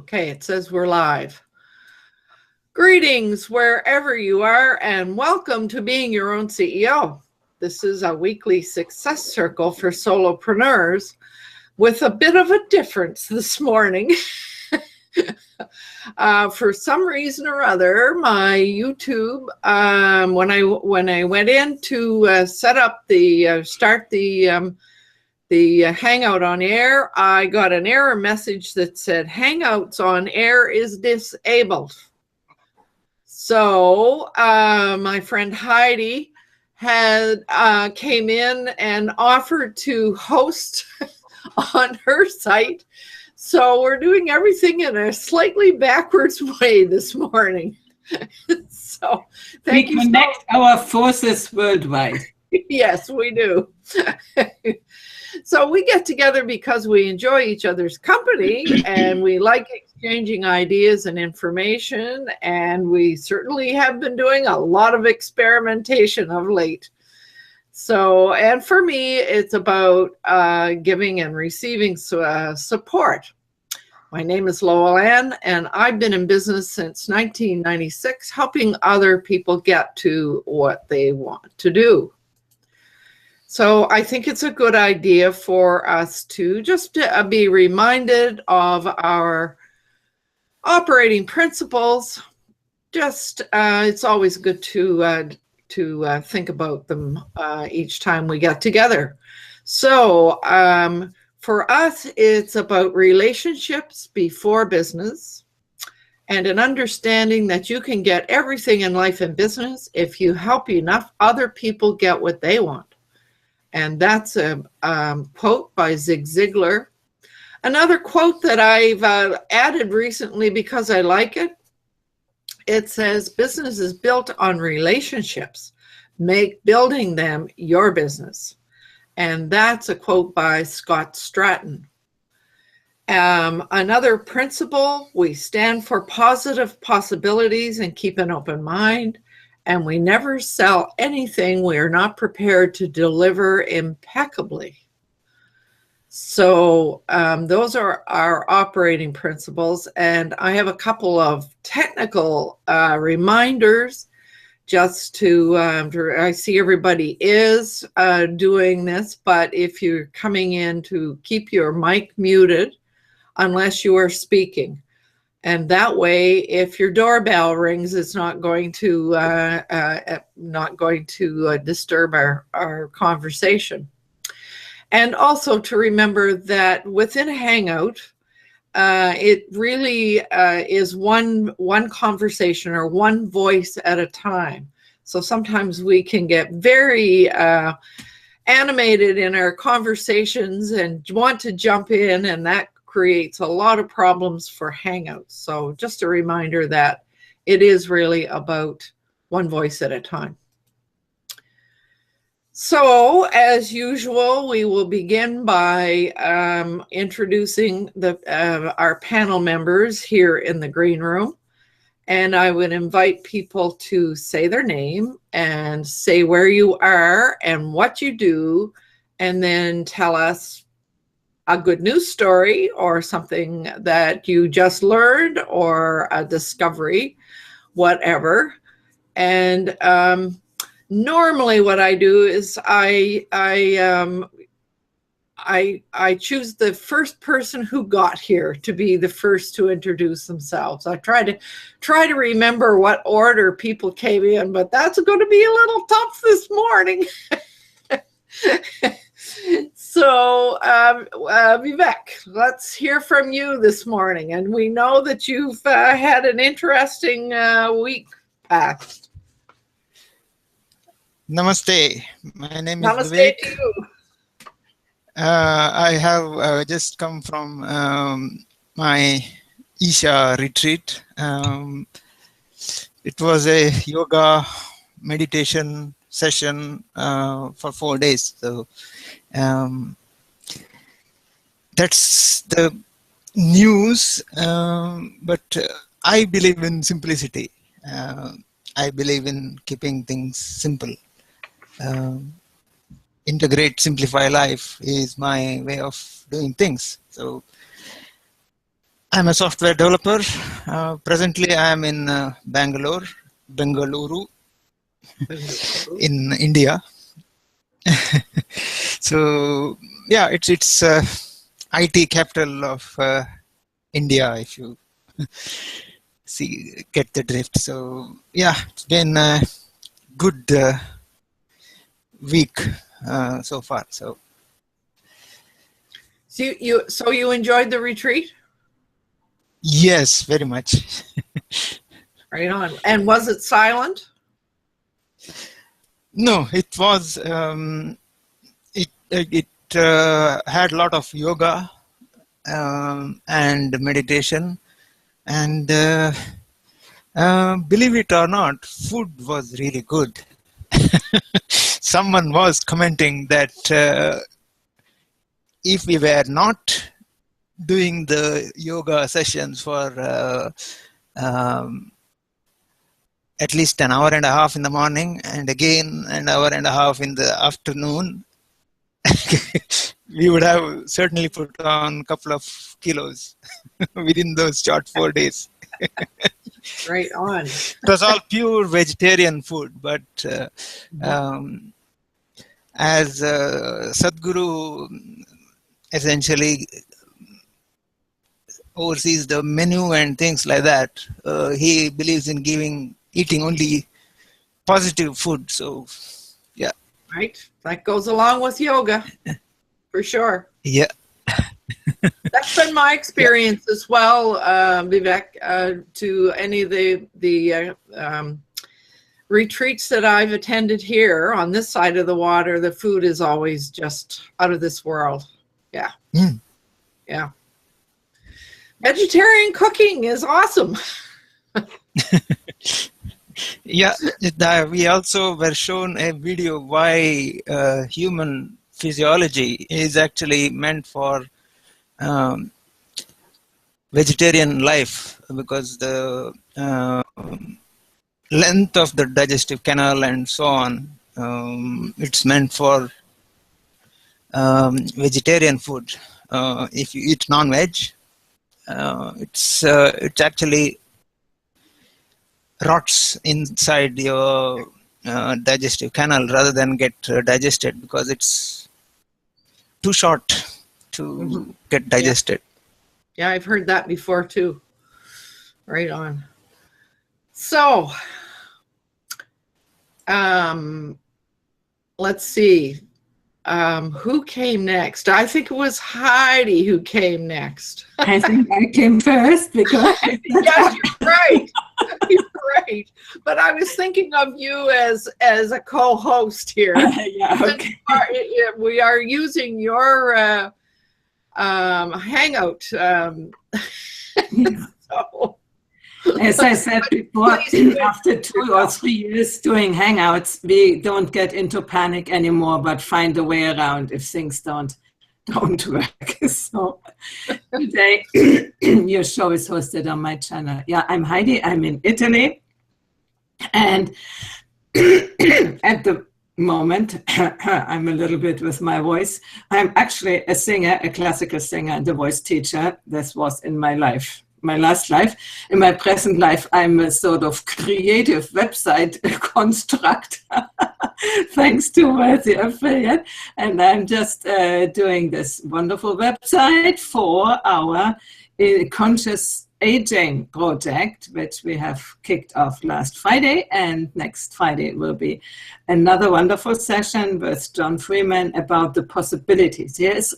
Okay, it says we're live. Greetings wherever you are, and welcome to Being Your Own CEO. This is a weekly success circle for solopreneurs with a bit of a difference this morning. For some reason or other, my YouTube, when I went in to set up start the Hangout on air, I got an error message that said Hangouts on air is disabled. So my friend Heidi came in and offered to host on her site. So we're doing everything in a slightly backwards way this morning. So thank you. We connect our forces worldwide. Yes, we do. So we get together because we enjoy each other's company and we like exchanging ideas and information, and we certainly have been doing a lot of experimentation of late. So, and for me, it's about giving and receiving support. My name is Lowell Ann, and I've been in business since 1996, helping other people get to what they want to do. So I think it's a good idea for us to just be reminded of our operating principles. Just it's always good to think about them each time we get together. So for us, it's about relationships before business, and an understanding that you can get everything in life and business if you help enough other people get what they want. And that's a quote by Zig Ziglar. Another quote that I've added recently because I like it, it says, business is built on relationships. Make building them your business. And that's a quote by Scott Stratton. Another principle, we stand for positive possibilities and keep an open mind. And we never sell anything we are not prepared to deliver impeccably. So those are our operating principles. And I have a couple of technical reminders just to, I see everybody is doing this, but if you're coming in, to keep your mic muted unless you are speaking. And that way, if your doorbell rings, it's not going to disturb our conversation. And also to remember that within a Hangout, it really is one conversation or one voice at a time. So sometimes we can get very animated in our conversations and want to jump in, and that creates a lot of problems for Hangouts. So just a reminder that it is really about one voice at a time. So as usual, we will begin by introducing our panel members here in the green room. And I would invite people to say their name and say where you are and what you do, and then tell us a good news story or something that you just learned or a discovery, whatever. And normally what I do is I choose the first person who got here to be the first to introduce themselves. I try to remember what order people came in, but that's going to be a little tough this morning. So, Vivek, let's hear from you this morning. And we know that you've had an interesting week past. Namaste. My name is Namaste Vivek. to you. I have just come from my Isha retreat. It was a yoga meditation session for 4 days. So that's the news. But I believe in simplicity. I believe in keeping things simple. Integrate, simplify life is my way of doing things. So I'm a software developer. Presently, I am in Bengaluru, in India. So yeah, it's IT capital of India, if you get the drift. So yeah, it's been a good week so far. So you enjoyed the retreat? yes, very much. Right on. And was it silent? No, it was. It had a lot of yoga and meditation, and believe it or not, food was really good. Someone was commenting that if we were not doing the yoga sessions for at least an hour and a half in the morning and again an hour and a half in the afternoon, we would have certainly put on a couple of kilos within those short 4 days. Right on. It was all pure vegetarian food, but as Sadhguru essentially oversees the menu and things like that, he believes in eating only positive food. So yeah. Right. That goes along with yoga, for sure. Yeah. That's been my experience as well, Vivek, to any of the retreats that I've attended here on this side of the water. The food is always just out of this world. Yeah. Yeah. Vegetarian cooking is awesome. Yeah, we also were shown a video why human physiology is actually meant for vegetarian life, because the length of the digestive canal and so on, it's meant for vegetarian food. If you eat non-veg, it's actually rots inside your digestive canal rather than get digested, because it's too short to get digested. Yeah, I've heard that before too. Right on. So, let's see. Who came next? I think it was Heidi who came next. I think I came first because Yes, you're right. You're right. But I was thinking of you as a co-host here. yeah, okay. We are using your Hangout. So, as I said before, after 2 or 3 years doing Hangouts, we don't get into panic anymore, but find a way around if things don't work. So today, your show is hosted on my channel. Yeah, I'm Heidi. I'm in Italy. And at the moment, I'm a little bit with my voice. I'm actually a singer, a classical singer and a voice teacher. This was in my life. My last life. In my present life, I'm a sort of creative website constructor, thanks to the affiliate. And I'm just doing this wonderful website for our conscious aging project, which we have kicked off last Friday. And next Friday will be another wonderful session with John Freeman about the possibilities. He is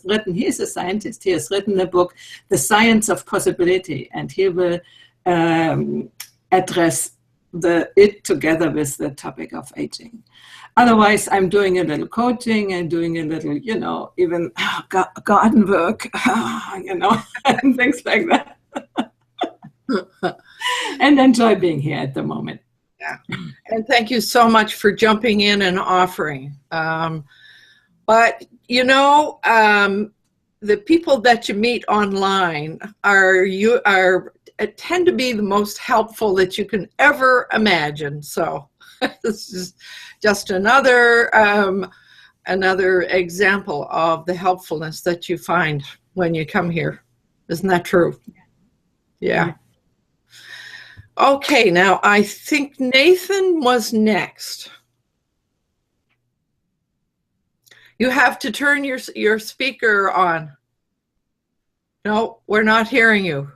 a scientist. He has written a book, The Science of Possibility, and he will address it together with the topic of aging. Otherwise, I'm doing a little coaching and doing a little, even garden work, and things like that. And enjoy being here at the moment. Yeah. And thank you so much for jumping in and offering. But, the people that you meet online tend to be the most helpful that you can ever imagine. So this is just another example of the helpfulness that you find when you come here. Isn't that true? Yeah. Okay, now I think Nathan was next. You have to turn your speaker on. No, we're not hearing you.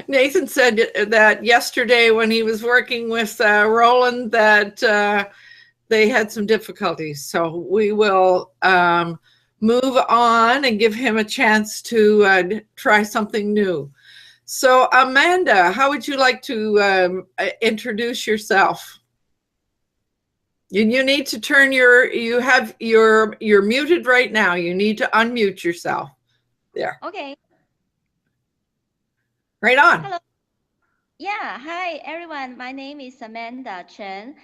Nathan said that yesterday when he was working with Roland that they had some difficulties. So we will move on and give him a chance to try something new. So Amanda, how would you like to introduce yourself? You need to turn you're muted right now. You need to unmute yourself. There. Okay. Right on. Hello. Yeah. Hi, everyone. My name is Amanda Chen.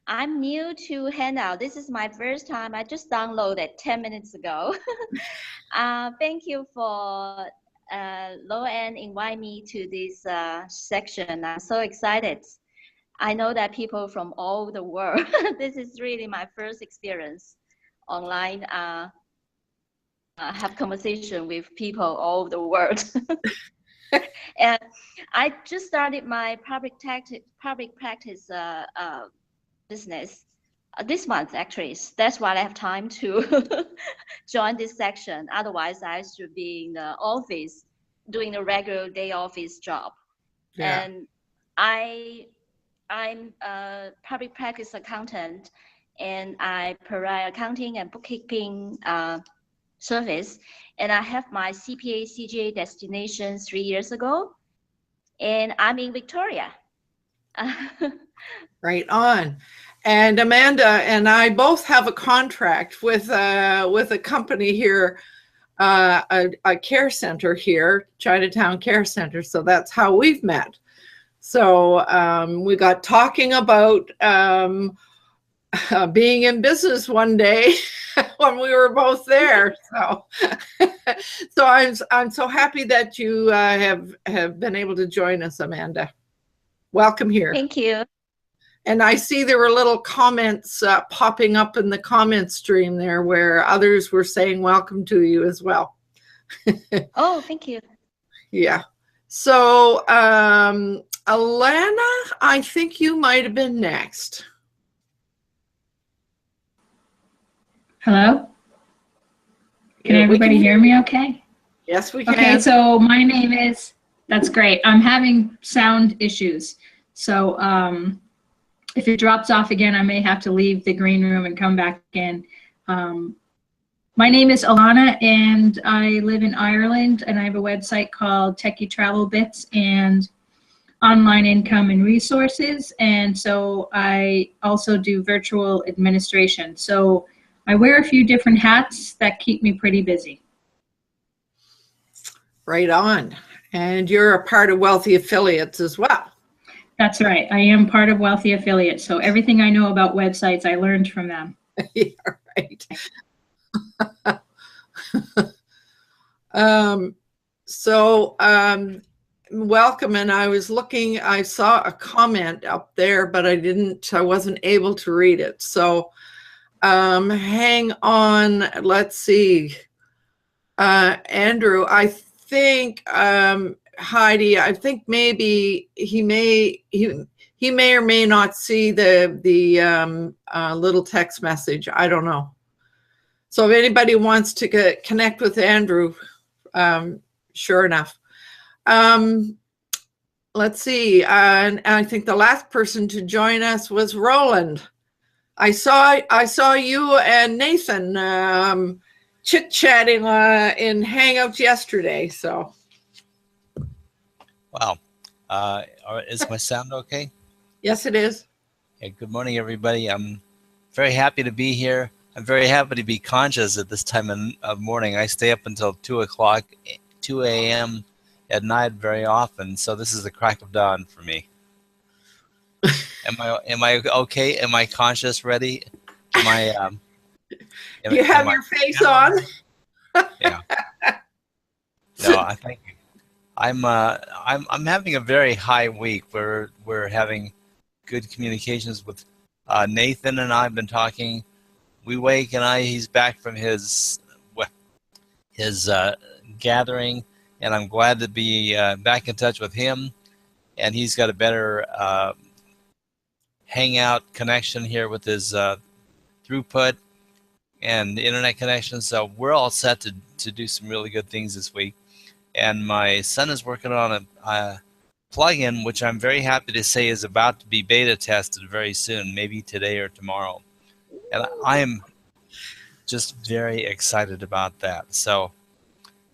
I'm new to Hangout. This is my first time. I just downloaded 10 minutes ago. Thank you for Lo-Ann invite me to this section. I'm so excited. I know that people from all the world, this is really my first experience online, have conversation with people all over the world. And I just started my public practice business this month, actually. That's why I have time to join this section. Otherwise, I should be in the office doing a regular day office job. Yeah. And I'm a public practice accountant, and I provide accounting and bookkeeping service. And I have my CPA, CGA designation 3 years ago, and I'm in Victoria. Right on. And Amanda and I both have a contract with a company here, a care center here, Chinatown Care Center. So that's how we've met. So we got talking about being in business one day when we were both there. So, so I'm so happy that you have been able to join us, Amanda. Welcome here. Thank you. And I see there were little comments popping up in the comment stream there where others were saying welcome to you as well. Oh, thank you. Yeah. So, Alana, I think you might have been next. Hello? Can everybody hear me okay? Yes, we can. Okay, so my name is, that's great. I'm having sound issues. So if it drops off again, I may have to leave the green room and come back in. My name is Alana, and I live in Ireland, and I have a website called Techie Travel Bits and Online Income and Resources. And so I also do virtual administration. So I wear a few different hats that keep me pretty busy. Right on. And you're a part of Wealthy Affiliates as well. That's right. I am part of Wealthy Affiliates. So everything I know about websites, I learned from them. Yeah, right. Welcome. And I was looking, I saw a comment up there, but I wasn't able to read it. So hang on. Let's see. Andrew, I think, Heidi, I think maybe he may or may not see the little text message. I don't know. So if anybody wants to connect with Andrew, sure enough. Let's see. And I think the last person to join us was Roland. I saw you and Nathan chit-chatting in Hangouts yesterday. So. Wow. Is my sound okay? Yes, it is. Yeah, good morning, everybody. I'm very happy to be here. I'm very happy to be conscious at this time of morning. I stay up until 2 a.m. at night very often, so this is the crack of dawn for me. Am I okay? Am I conscious, ready? Am I? You have your face on. Yeah. No, I thank you. I'm having a very high week. We're having good communications with Nathan, and I've been talking. He's back from his gathering, and I'm glad to be back in touch with him. And he's got a better Hangout connection here with his throughput and internet connection. So we're all set to do some really good things this week. And my son is working on a plugin, which I'm very happy to say is about to be beta tested very soon, maybe today or tomorrow. And I am just very excited about that. So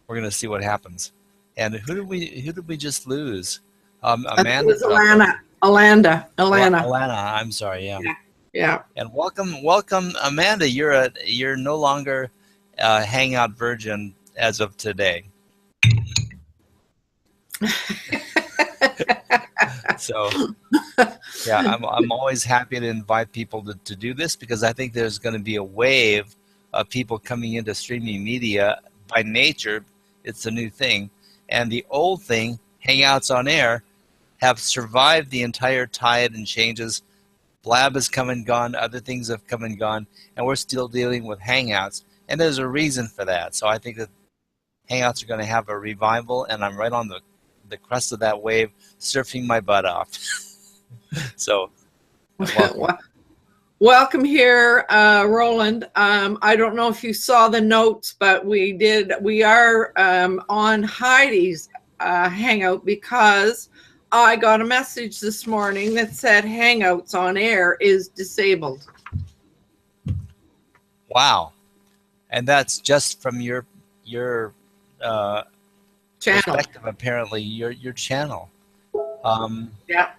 we're going to see what happens. And who did we just lose? Amanda. It was Alana. Alana. I'm sorry. Yeah. Yeah. And welcome, Amanda. You're no longer Hangout virgin as of today. So, yeah, I'm always happy to invite people to do this, because I think there's going to be a wave of people coming into streaming media. By nature, it's a new thing. And the old thing, Hangouts on Air, have survived the entire tide and changes. Blab has come and gone, other things have come and gone, and we're still dealing with Hangouts. And there's a reason for that. So I think that Hangouts are going to have a revival, and I'm right on the crest of that wave, surfing my butt off. So, welcome here, Roland. I don't know if you saw the notes, but we are on Heidi's Hangout, because I got a message this morning that said Hangouts on Air is disabled. Wow. And that's just from your channel. Perspective, apparently, your channel. Yeah.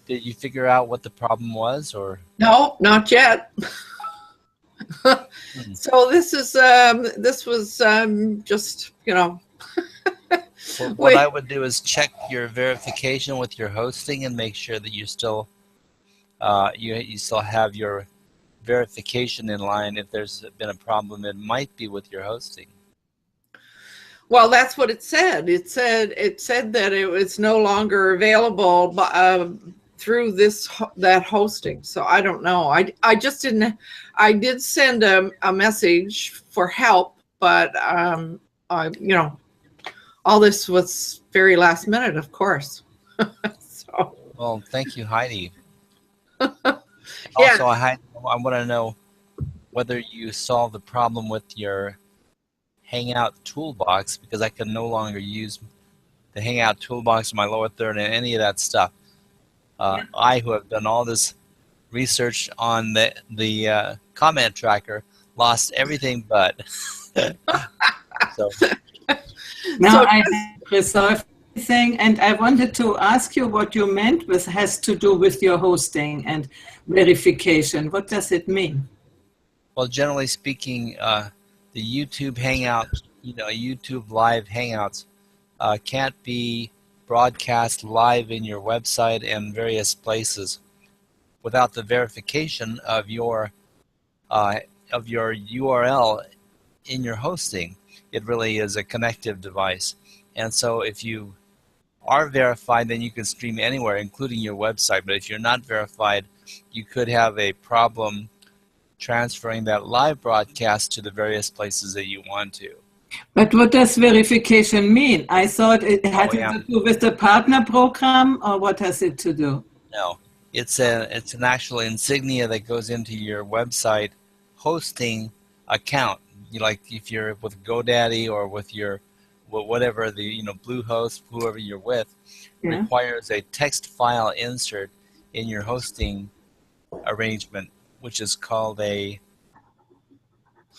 Did you figure out what the problem was, or? No, not yet. So this was just, Well, what I would do is check your verification with your hosting and make sure that you still you still have your verification in line. If there's been a problem, it might be with your hosting. Well, that's what it said. It said that it was no longer available through that hosting. So I don't know. I just didn't. I did send a message for help, but all this was very last minute, of course. So. Well, thank you, Heidi. Yeah. Also, Heidi, I want to know whether you solved the problem with your Hangout toolbox, because I can no longer use the Hangout toolbox in my lower third and any of that stuff. I, who have done all this research on the comment tracker, lost everything but. So. Now I have resolved everything, and I wanted to ask you what you meant with has to do with your hosting and verification. What does it mean? Well, generally speaking, the YouTube Hangout, YouTube Live Hangouts can't be broadcast live in your website and various places without the verification of your URL in your hosting. It really is a connective device. And so if you are verified, then you can stream anywhere, including your website. But if you're not verified, you could have a problem transferring that live broadcast to the various places that you want to. But what does verification mean? I thought it had to do with the partner program, or what has it to do? No, it's an actual insignia that goes into your website hosting account. Like if you're with GoDaddy or with your whatever the Bluehost, whoever you're with, requires a text file insert in your hosting arrangement, which is called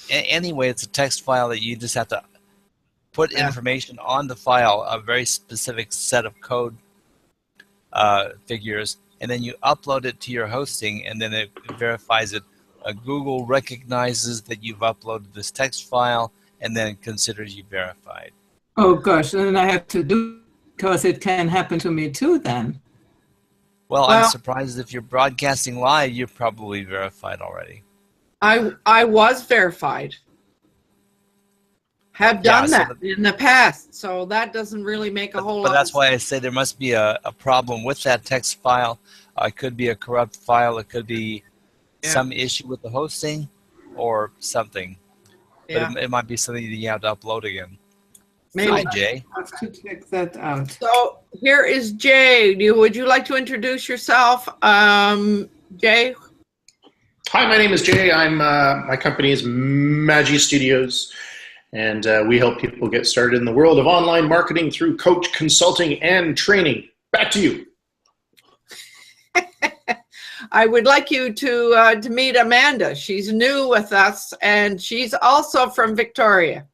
anyway, it's a text file that you just have to put information on the file, a very specific set of code figures, and then you upload it to your hosting, and then it verifies it. Google recognizes that you've uploaded this text file and then considers you verified. Oh gosh, then I have to do, because it can happen to me too then. Well, I'm surprised if you're broadcasting live, you're probably verified already. I was verified. Have done that in the past, so that doesn't really make a whole lot. But that's why I say there must be a problem with that text file. It could be a corrupt file. It could be some issue with the hosting or something. But it might be something that you have to upload again. Maybe. Hi, Jay. I have to check that out. So here is Jay. Would you like to introduce yourself, Jay? Hi, my name is Jay. My company is Magi Studios, and we help people get started in the world of online marketing through coach, consulting, and training. Back to you. I would like you to meet Amanda. She's new with us, and she's also from Victoria.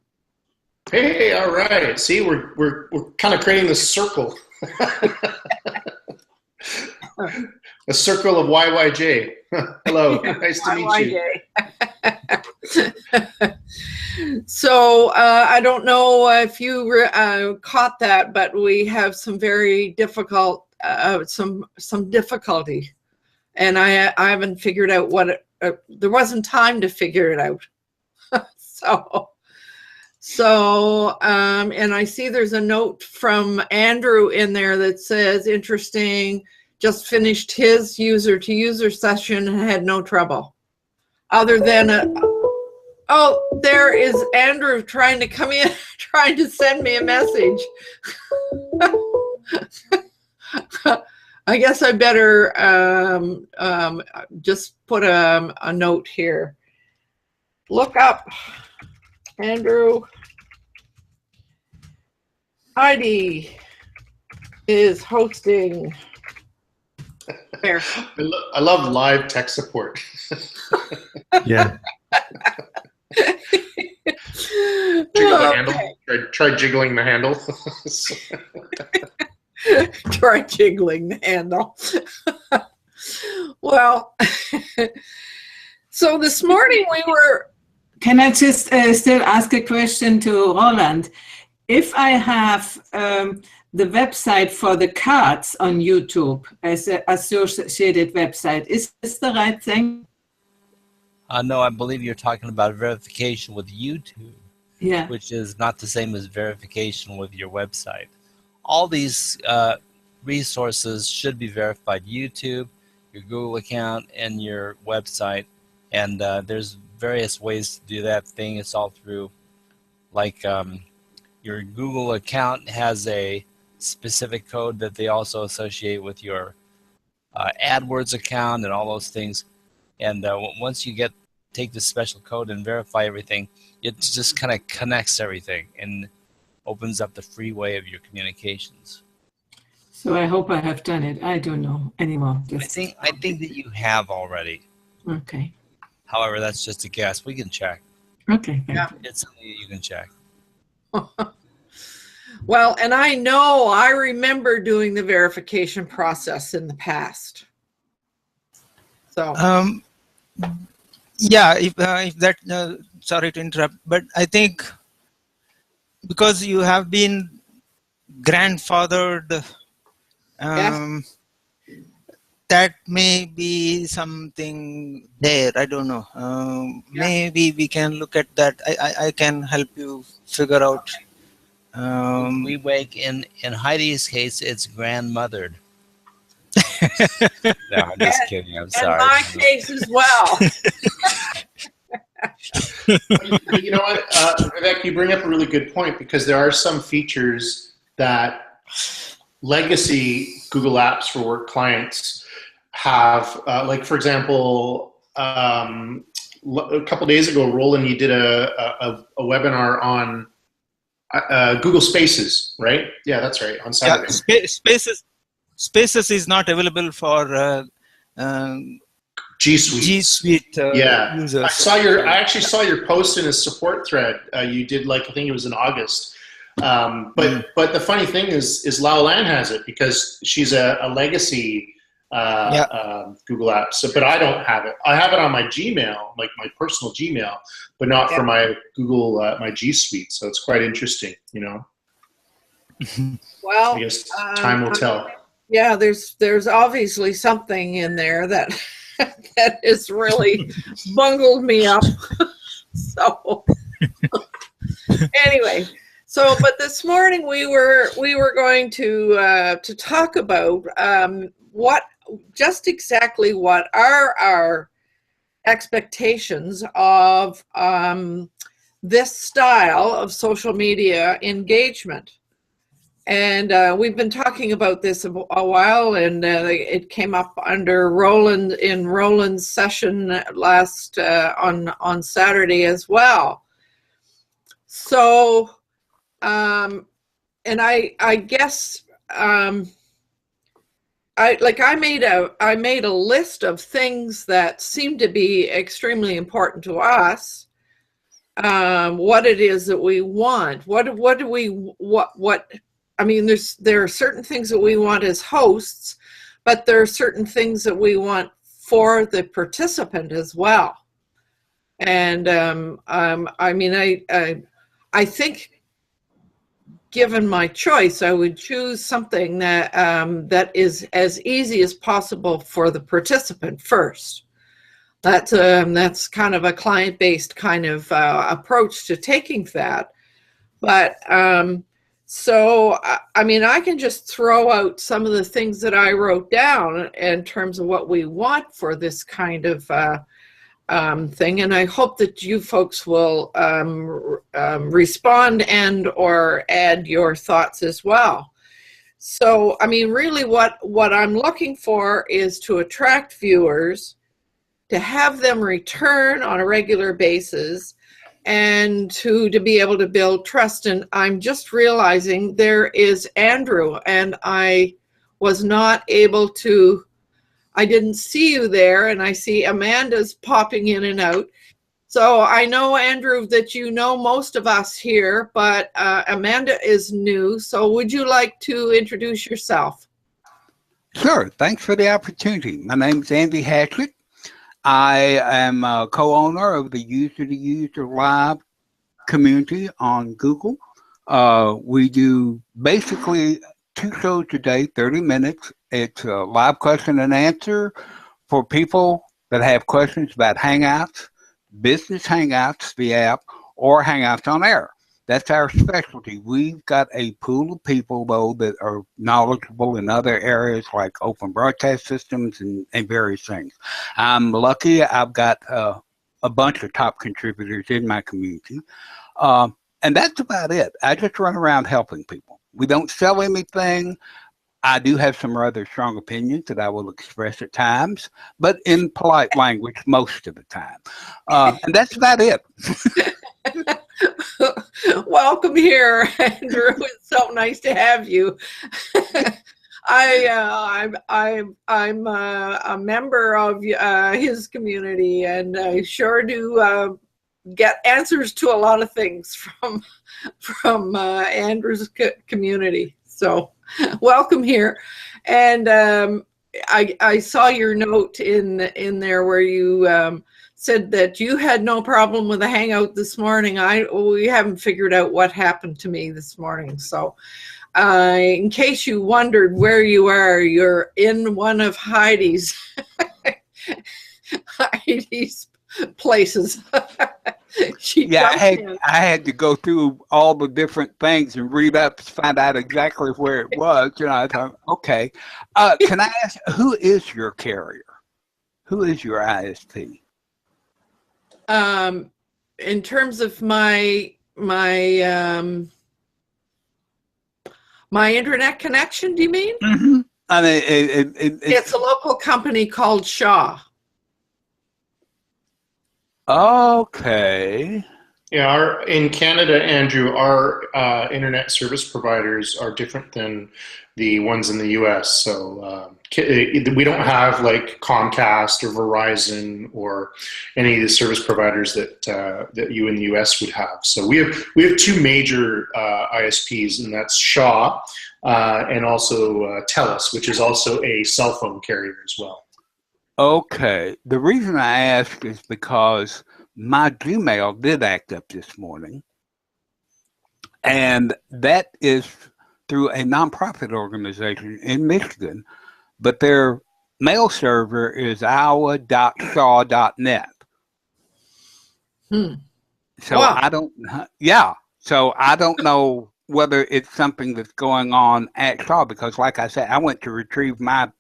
Hey, all right. See, we're kind of creating this circle. A circle of YYJ. Hello, nice to meet you. So I don't know if you caught that, but we have some very difficult, some difficulty, and I haven't figured out what there wasn't time to figure it out. So, and I see there's a note from Andrew in there that says, interesting, just finished his user-to-user session and had no trouble. Other than, oh, there is Andrew trying to come in, trying to send me a message. I guess I better just put a note here. Look up. Andrew, Heidi is hosting. There. I love live tech support. Yeah. Jiggle the handle. Try jiggling the handle. Try jiggling the handle. Well, so this morning we were. Can I just still ask a question to Roland? If I have the website for the cards on YouTube as an associated website, is this the right thing? No, I believe you're talking about verification with YouTube, Yeah. which is not the same as verification with your website. All these resources should be verified: YouTube, your Google account, and your website. And there's various ways to do that thing. It's all through, like, your Google account has a specific code that they also associate with your AdWords account and all those things. And once you take the special code and verify everything, it just kind of connects everything and opens up the freeway of your communications. So I hope I have done it. I don't know anymore. I think that you have already. Okay. However, that's just a guess. We can check. Okay. Yeah. It's something that you can check. Well, and I remember doing the verification process in the past. So. Yeah, if that, sorry to interrupt, but I think because you have been grandfathered, Yes. that may be something there. I don't know. Yeah. Maybe we can look at that. I can help you figure out. We wake in Heidi's case, it's grandmothered. No, I'm just kidding. I'm sorry. In my case as well. You know what, Vivek, you bring up a really good point, because there are some features that legacy Google Apps for Work clients have. Like, for example, a couple days ago, Roland, you did a webinar on Google Spaces, right? Yeah, that's right, on Saturday. Yeah, Spaces is not available for G Suite. Yeah, users. I actually saw your post in a support thread. You did, like, I think it was in August. But the funny thing is Lao Lan has it, because she's a legacy Google app. So, but I don't have it. I have it on my Gmail, like my personal Gmail, but not for my Google, my G Suite. So it's quite interesting, you know. Well, I guess time will tell. Yeah, there's obviously something in there that that has really bungled me up. So anyway, but this morning we were going to talk about exactly what are our expectations of this style of social media engagement. And we've been talking about this a while, and it came up under Roland's session last on Saturday as well. So, and I guess I made a list of things that seem to be extremely important to us. What it is that we want. I mean, there are certain things that we want as hosts, but there are certain things that we want for the participant as well. And I mean, I think, given my choice, I would choose something that that is as easy as possible for the participant first. That's kind of a client-based kind of approach to taking that. But so, I mean, I can just throw out some of the things that I wrote down in terms of what we want for this kind of thing. And I hope that you folks will respond and or add your thoughts as well. So, I mean, really what I'm looking for is to attract viewers, to have them return on a regular basis, and to be able to build trust. And I'm just realizing there is Andrew, and I was not able to, I didn't see you there, and I see Amanda's popping in and out. So I know, Andrew, that you know most of us here, but Amanda is new. So would you like to introduce yourself? Sure, thanks for the opportunity. My name is Andy Hatchett. I am a co-owner of the User to User Live community on Google. We do basically 2 shows a day, 30 minutes. It's a live question and answer for people that have questions about Hangouts, business Hangouts, the app, or Hangouts on Air. That's our specialty. We've got a pool of people, though, that are knowledgeable in other areas like open broadcast systems and various things. I'm lucky I've got a bunch of top contributors in my community. And that's about it. I just run around helping people. We don't sell anything. I do have some rather strong opinions that I will express at times, but in polite language most of the time. And that's about it. Welcome here, Andrew. It's so nice to have you. I'm a member of his community, and I sure do get answers to a lot of things from Andrew's community. So welcome here. And I saw your note in there where you said that you had no problem with the Hangout this morning. We haven't figured out what happened to me this morning. So in case you wondered where you are, you're in one of Heidi's places. I had to go through all the different things and read up to find out exactly where it was. You know, I thought, okay. Can I ask, who is your carrier? Who is your ISP? In terms of my internet connection, do you mean? Mm-hmm. I mean, it's a local company called Shaw. Okay. Yeah, in Canada, Andrew, our internet service providers are different than the ones in the U.S. So we don't have like Comcast or Verizon or any of the service providers that you in the U.S. would have. So we have 2 major ISPs, and that's Shaw and also TELUS, which is also a cell phone carrier as well. Okay. The reason I ask is because my Gmail did act up this morning, and that is through a nonprofit organization in Michigan, but their mail server is iowa.shaw.net. So wow. So I don't know whether it's something that's going on at Shaw, because like I said, I went to retrieve my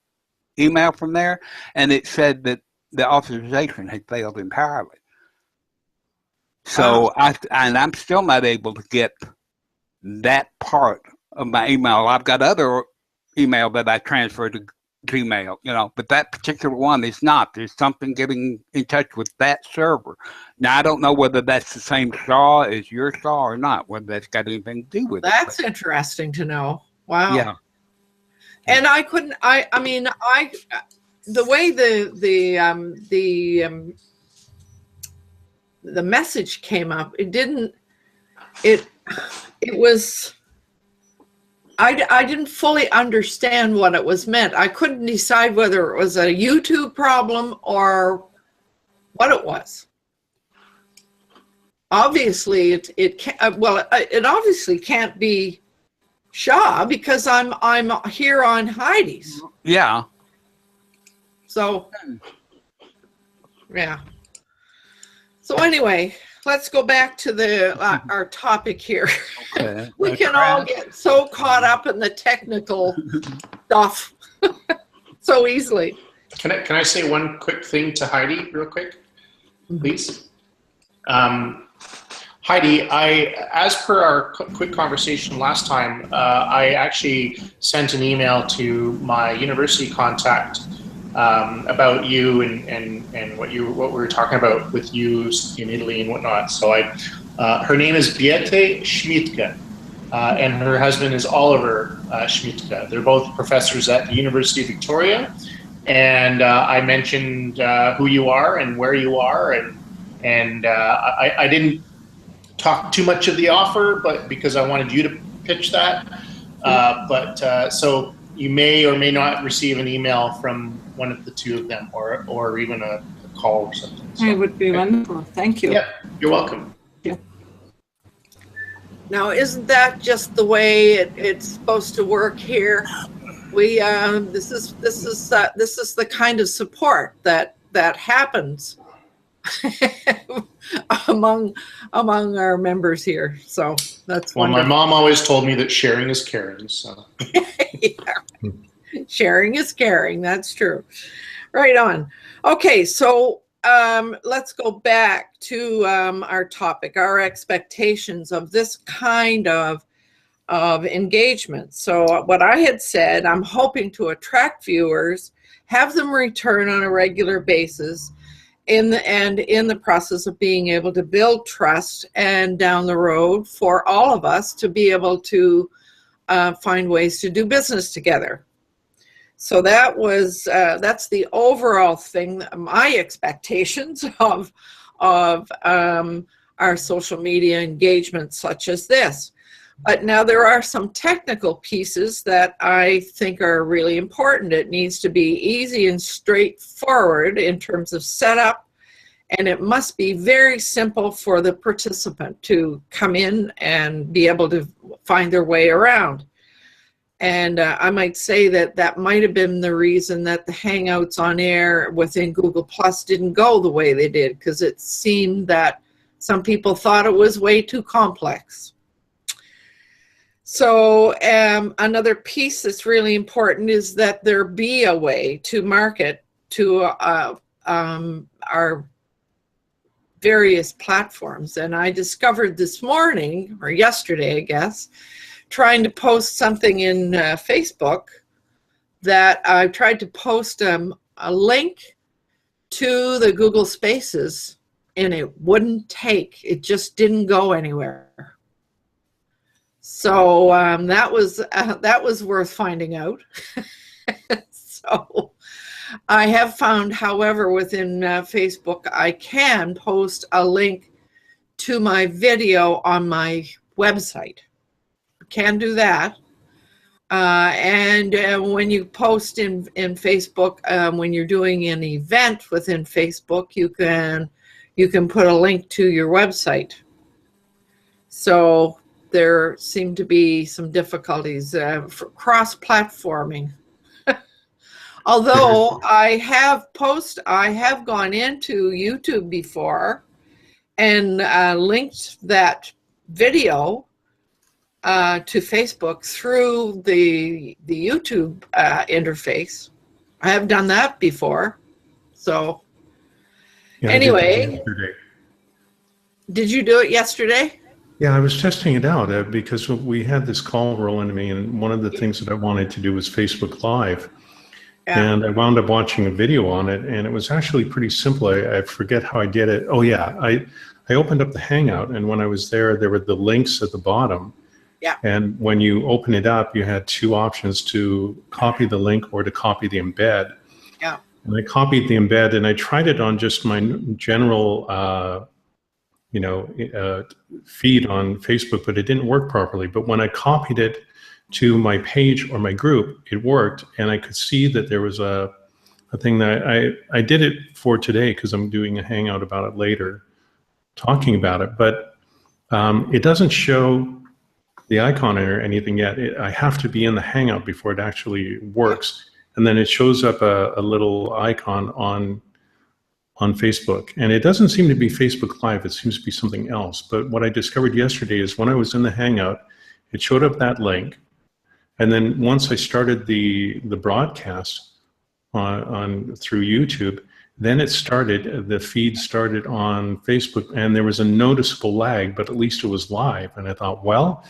email from there, and it said that the authorization had failed entirely. So I'm still not able to get that part of my email. I've got other email that I transfer to Gmail, but that particular one is not. There's something getting in touch with that server. Now, I don't know whether that's the same SAW as your SAW or not, whether that's got anything to do with That's interesting to know. Wow. Yeah. And I couldn't, the way the message came up, I didn't fully understand what it was meant. I couldn't decide whether it was a YouTube problem or what it was. Obviously, it obviously can't be Shaw because I'm here on Heidi's. Yeah. So, yeah. So anyway, let's go back to our topic here. Okay. We can all get so caught up in the technical stuff so easily. Can I say one quick thing to Heidi real quick, please? Heidi, as per our quick conversation last time, I actually sent an email to my university contact about you and what we were talking about with you in Italy and whatnot. So her name is Beate Schmidtke, and her husband is Oliver Schmidtke. They're both professors at the University of Victoria. And I mentioned who you are and where you are, and I didn't talk too much of the offer, but because I wanted you to pitch that. So you may or may not receive an email from one of the two of them, or even a call or something. So, it would be wonderful. Thank you. Yeah, you're welcome. Yeah. Now, isn't that just the way it's supposed to work here? We this is the kind of support that happens among our members here. So that's well. wonderful. My mom always told me that sharing is caring. So yeah. Sharing is caring. That's true. Right on. Okay, so let's go back to our topic, our expectations of this kind of engagement. So what I had said, I'm hoping to attract viewers, have them return on a regular basis, in the process of being able to build trust, and down the road for all of us to be able to find ways to do business together. So that's the overall thing, my expectations of our social media engagement such as this. But now there are some technical pieces that I think are really important. It needs to be easy and straightforward in terms of setup, and it must be very simple for the participant to come in and be able to find their way around. And I might say that might have been the reason that the Hangouts on air within Google Plus didn't go the way they did, because it seemed that some people thought it was way too complex. So another piece that's really important is that there be a way to market to our various platforms. And I discovered this morning, or yesterday, I guess, trying to post something in Facebook, that I tried to post a link to the Google Spaces, and it wouldn't take. It just didn't go anywhere. So that was worth finding out. So I have found, however, within Facebook, I can post a link to my video on my website. Can do that. And when you post in Facebook, when you're doing an event within Facebook, you can put a link to your website. So there seem to be some difficulties for cross-platforming. Although I have gone into YouTube before and linked that video to Facebook through the YouTube interface. I have done that before. So Yeah, anyway, Did you do it yesterday? Yeah, I was testing it out because we had this call roll into me, and one of the things that I wanted to do was Facebook Live. Yeah. And I wound up watching a video on it, and it was actually pretty simple. I forget how I did it. Oh, yeah. I opened up the Hangout, and when I was there were the links at the bottom. Yeah. And when you open it up, you had two options: to copy the link or to copy the embed. Yeah. And I copied the embed, and I tried it on just my general feed on Facebook, but it didn't work properly. But when I copied it to my page or my group, it worked, and I could see that there was a thing that I did it for today because I'm doing a Hangout about it later, talking about it, but it doesn't show the icon or anything yet. I have to be in the Hangout before it actually works, and then it shows up a little icon on Facebook, and it doesn't seem to be Facebook Live. It seems to be something else. But what I discovered yesterday is when I was in the Hangout, it showed up that link, and then once I started the broadcast on through YouTube, then the feed started on Facebook, and there was a noticeable lag, but at least it was live. And I thought, well,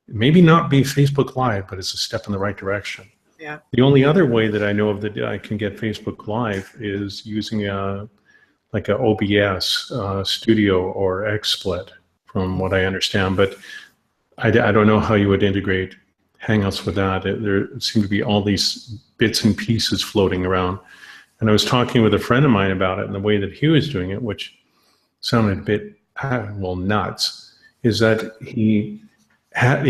maybe not be Facebook Live, but it's a step in the right direction. Yeah. The only other way that I know of that I can get Facebook Live is using like a OBS Studio or XSplit, from what I understand. But I don't know how you would integrate Hangouts with that. There seem to be all these bits and pieces floating around. And I was talking with a friend of mine about it, and the way that he was doing it, which sounded a bit, nuts, is that he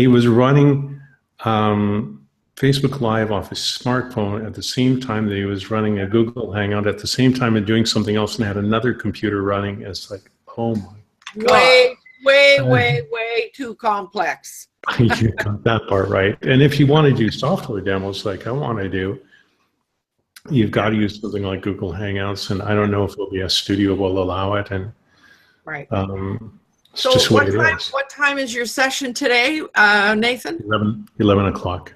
was running Facebook Live off his smartphone at the same time that he was running a Google Hangout at the same time and doing something else, and had another computer running. It's like, oh my God. Way too complex. You got that part right. And if you want to do software demos like I want to do, you've got to use something like Google Hangouts, and I don't know if OBS Studio will allow it. And right. It's so just the way it is. What time is your session today, Nathan? 11 o'clock.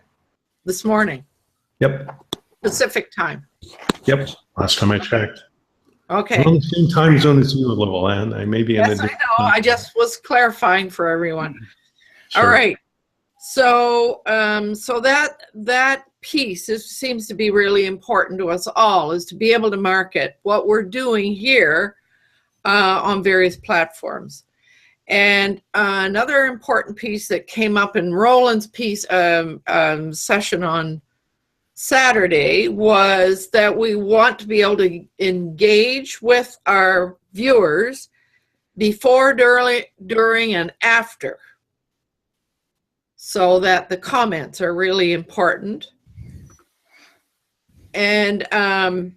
This morning. Yep. Pacific time. Yep. Last time I checked. Okay. I'm on the same time zone as you, level, and I may be in yes, I know. I just was clarifying for everyone. Sure. All right. So, so that piece seems to be really important to us all, is to be able to market what we're doing here on various platforms. And another important piece that came up in Roland's piece session on Saturday was that we want to be able to engage with our viewers before, during, and after, so that the comments are really important. And I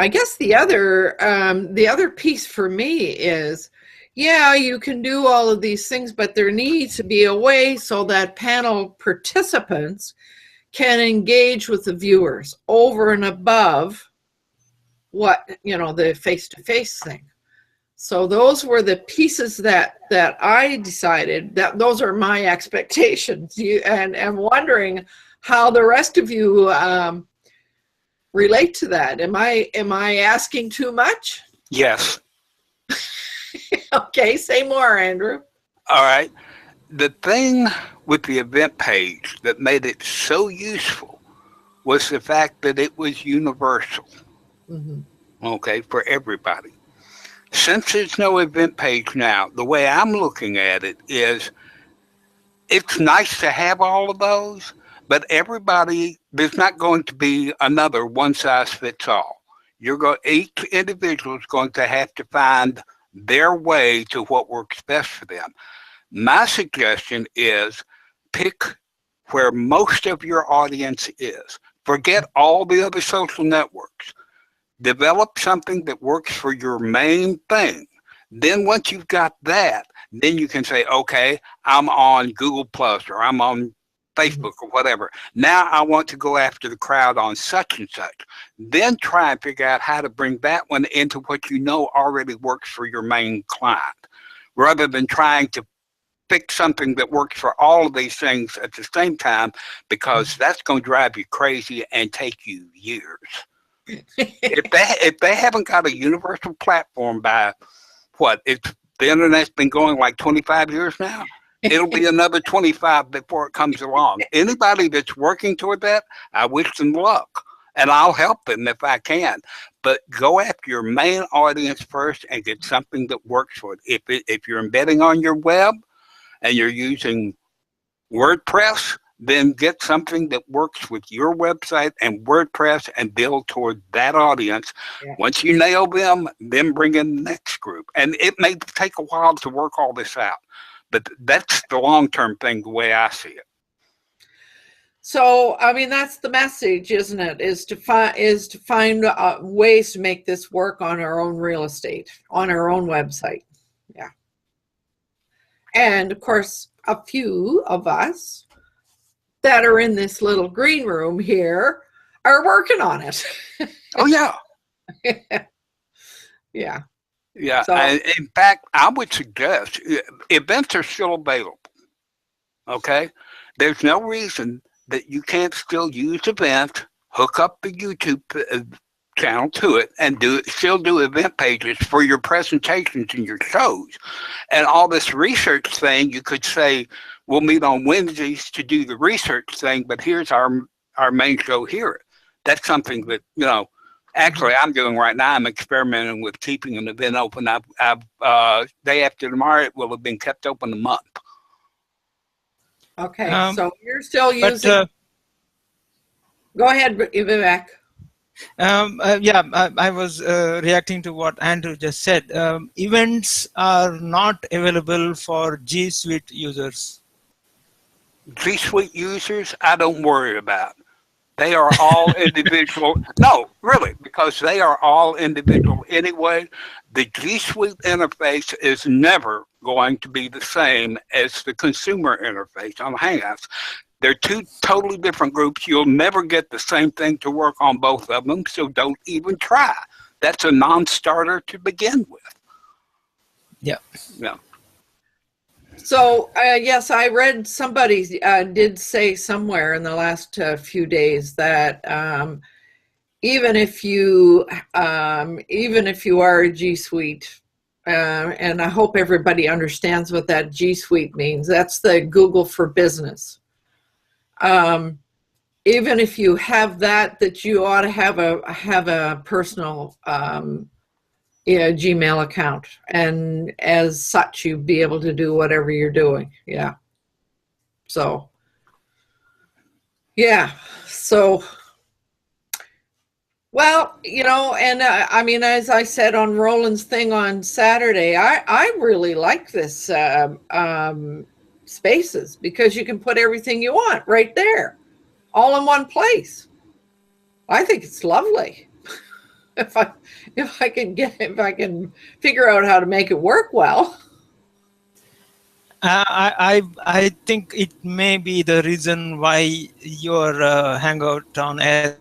guess the other piece for me is, yeah, you can do all of these things, but there needs to be a way so that panel participants can engage with the viewers over and above what, the face-to-face thing. So those were the pieces that I decided that those are my expectations. And I'm wondering how the rest of you relate to that. Am I asking too much? Yes. Okay, say more, Andrew. All right. The thing with the event page that made it so useful was the fact that it was universal. Mm-hmm. Okay, for everybody. Since there's no event page now, the way I'm looking at it is it's nice to have all of those, but there's not going to be another one size fits all. Each individual is going to have to find their way to what works best for them. My suggestion is pick where most of your audience is. Forget all the other social networks. Develop something that works for your main thing. Then once you've got that, then you can say, okay, I'm on Google Plus or I'm on Facebook or whatever. Now I want to go after the crowd on such and such. Then try and figure out how to bring that one into what you know already works for your main client, rather than trying to pick something that works for all of these things at the same time, because that's going to drive you crazy and take you years. If they haven't got a universal platform by what? The internet's been going like 25 years now. It'll be another 25 before it comes along. Anybody that's working toward that, I wish them luck, and I'll help them if I can. But go after your main audience first and get something that works for it. If you're embedding on your web and you're using WordPress, then get something that works with your website and WordPress and build toward that audience. Yeah. Once you nail them, then bring in the next group. And it may take a while to work all this out, but that's the long-term thing, the way I see it. So, I mean, that's the message, isn't it? Is to find ways to make this work on our own real estate, on our own website. Yeah. And of course, a few of us that are in this little green room here are working on it. Oh, yeah. Yeah. Yeah. So, in fact, I would suggest events are still available. Okay. There's no reason that you can't still use event, hook up the YouTube channel to it, and still do event pages for your presentations and your shows. And all this research thing, you could say, we'll meet on Wednesdays to do the research thing, but here's our main show here. That's something that, actually I'm doing right now. I'm experimenting with keeping an event open. Day after tomorrow, it will have been kept open a month. Okay, so you're still using. Go ahead, Vivek. I was reacting to what Andrew just said. Events are not available for G Suite users. G Suite users, I don't worry about. They are all individual. No, really, because they are all individual anyway. The G Suite interface is never going to be the same as the consumer interface on Hangouts. They're two totally different groups. You'll never get the same thing to work on both of them, so don't even try. That's a non-starter to begin with. Yeah. Yeah. So, yes, I read somebody did say somewhere in the last few days that even if you are a G Suite, and I hope everybody understands what that G Suite means. That's the Google for Business. Even if you have that you ought to have a personal Gmail account, and as such you be able to do whatever you're doing. Yeah. So yeah. So well, and I mean, as I said on Roland's thing on Saturday, I really like this Spaces, because you can put everything you want right there, all in one place. I think it's lovely. If I can figure out how to make it work well. I think it may be the reason why your hangout on air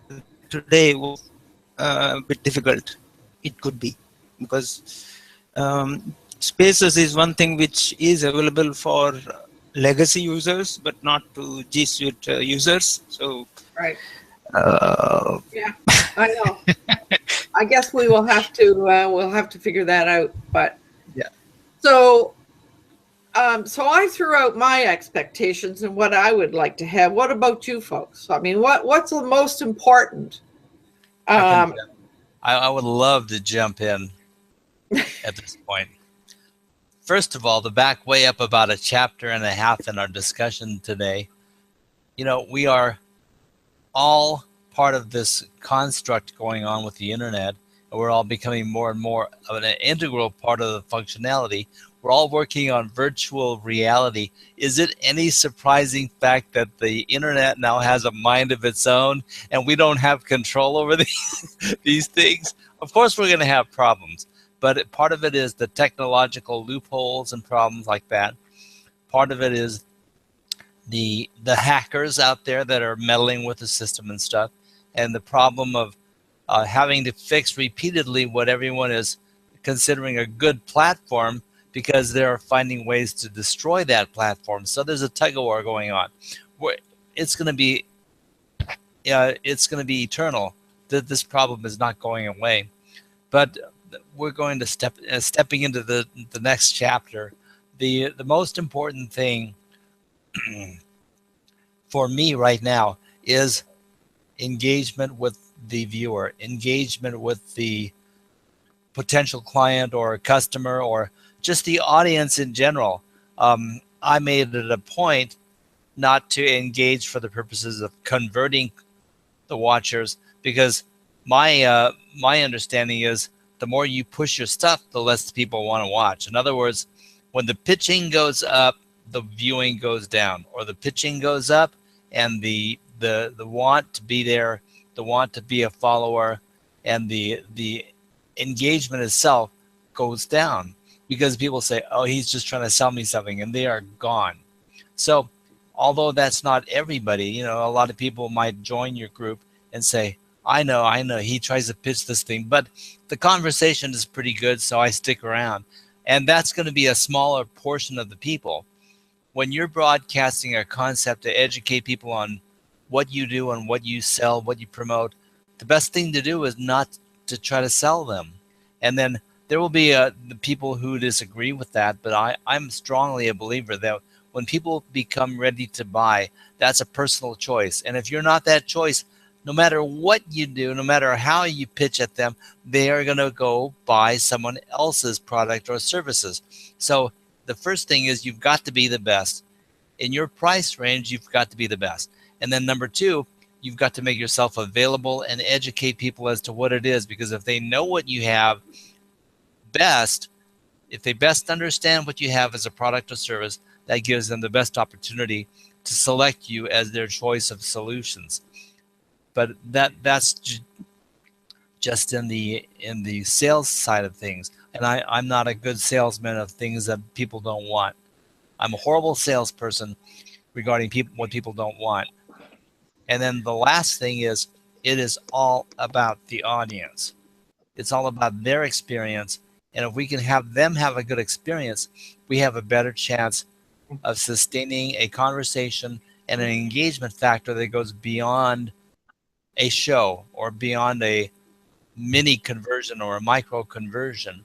today was a bit difficult. It could be because Spaces is one thing which is available for legacy users, but not to G Suite users. So right. Yeah, I know. I guess we will have to figure that out. But yeah. So I threw out my expectations and what I would like to have. What about you folks? I mean, what's the most important? I would love to jump in at this point. First of all, to back way up about a chapter and a half in our discussion today, we are all part of this construct going on with the internet, and we're all becoming more and more of an integral part of the functionality. We're all working on virtual reality. Is it any surprising fact that the internet now has a mind of its own and we don't have control over these things? Of course we're going to have problems, but part of it is the technological loopholes and problems like that. Part of it is the hackers out there that are meddling with the system and stuff, and the problem of having to fix repeatedly what everyone is considering a good platform, because they're finding ways to destroy that platform. So there's a tug of war going on. It's going to be eternal. That this problem is not going away. But we're going to stepping into the next chapter. The most important thing for me right now is engagement with the viewer, engagement with the potential client or customer or just the audience in general. I made it a point not to engage for the purposes of converting the watchers, because my understanding is the more you push your stuff, the less people want to watch. In other words, when the pitching goes up, the viewing goes down, or the pitching goes up and the want to be there, the want to be a follower, and the engagement itself goes down, because people say, oh, he's just trying to sell me something, and they are gone. So although that's not everybody, you know, a lot of people might join your group and say, I know, he tries to pitch this thing, but the conversation is pretty good, so I stick around. And that's going to be a smaller portion of the people. When you're broadcasting a concept to educate people on what you do and what you sell, what you promote, the best thing to do is not to try to sell them. And then there will be the people who disagree with that, but I'm strongly a believer that when people become ready to buy, that's a personal choice. And if you're not that choice, no matter what you do, no matter how you pitch at them, they are going to go buy someone else's product or services. So the first thing is you've got to be the best. In your price range, you've got to be the best. And then number two, you've got to make yourself available and educate people as to what it is, because if they know what you have best, if they best understand what you have as a product or service, that gives them the best opportunity to select you as their choice of solutions. But that's just in the sales side of things. And I'm not a good salesman of things that people don't want. I'm a horrible salesperson regarding what people don't want. And then the last thing is, it is all about the audience. It's all about their experience. And if we can have them have a good experience, we have a better chance of sustaining a conversation and an engagement factor that goes beyond a show or beyond a mini conversion or a micro conversion.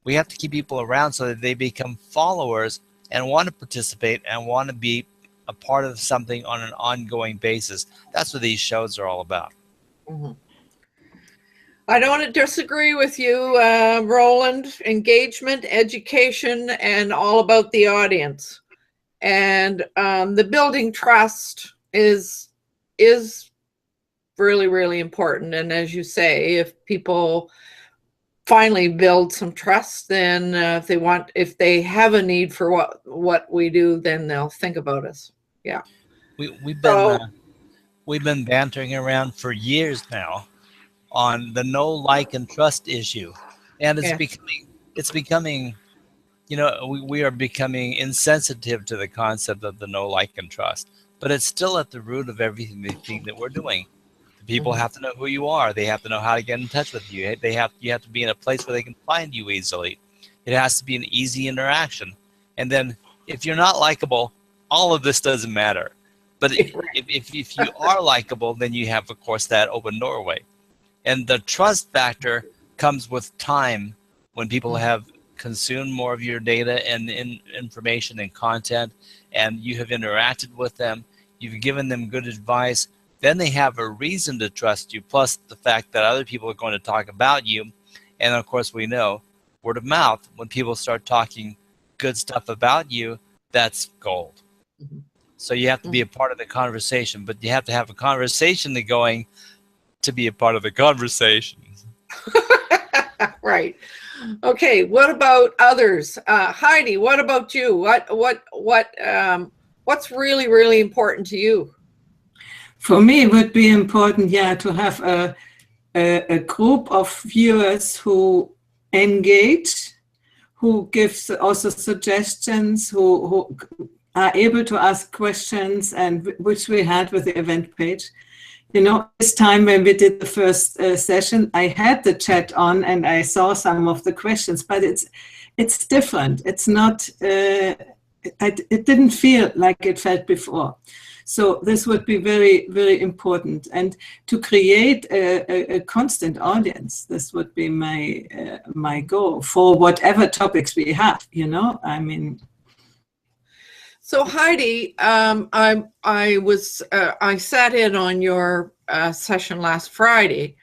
We have to keep people around so that they become followers and want to participate and want to be a part of something on an ongoing basis. That's what these shows are all about. Mm-hmm. I don't disagree with you, Roland. Engagement, education, and all about the audience. And the building trust is really, really important. And as you say, if people finally build some trust, then if they have a need for what we do, then they'll think about us. Yeah. We've been bantering around for years now on the know, like, and trust issue, and it's becoming, you know, we are becoming insensitive to the concept of the know, like, and trust. But it's still at the root of everything that we're doing. People have to know who you are. They have to know how to get in touch with you. You have to be in a place where they can find you easily. It has to be an easy interaction. And then if you're not likable, all of this doesn't matter. But if you are likable, then you have, of course, that open doorway. And the trust factor comes with time, when people have consumed more of your data and information and content, and you have interacted with them, you've given them good advice, then they have a reason to trust you, plus the fact that other people are going to talk about you. And of course, we know word of mouth, when people start talking good stuff about you, that's gold. Mm-hmm. So you have to be a part of the conversation, but you have to have a conversation going to be a part of the conversation. Right. Okay. What about others? Heidi, what about you? What's really, really important to you? For me, it would be important, to have a group of viewers who engage, who gives also suggestions, who are able to ask questions, and which we had with the event page. You know, this time when we did the first session, I had the chat on and I saw some of the questions, but it's different. It's not, it didn't feel like it felt before. So this would be very, very important. And to create a constant audience, this would be my goal for whatever topics we have, you know, I mean. So Heidi, I sat in on your session last Friday,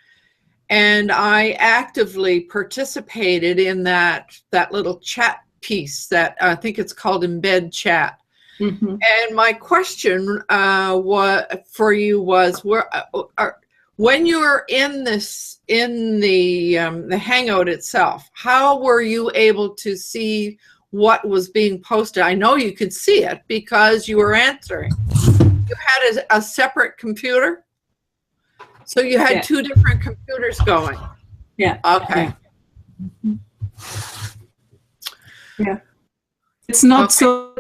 and I actively participated in that little chat piece that I think it's called Embed Chat. Mm-hmm. And my question for you was, when you were in the Hangout itself, how were you able to see what was being posted? I know you could see it because you were answering. You had a separate computer? So you had two different computers going? Yeah. Okay. Yeah. Yeah. It's not so,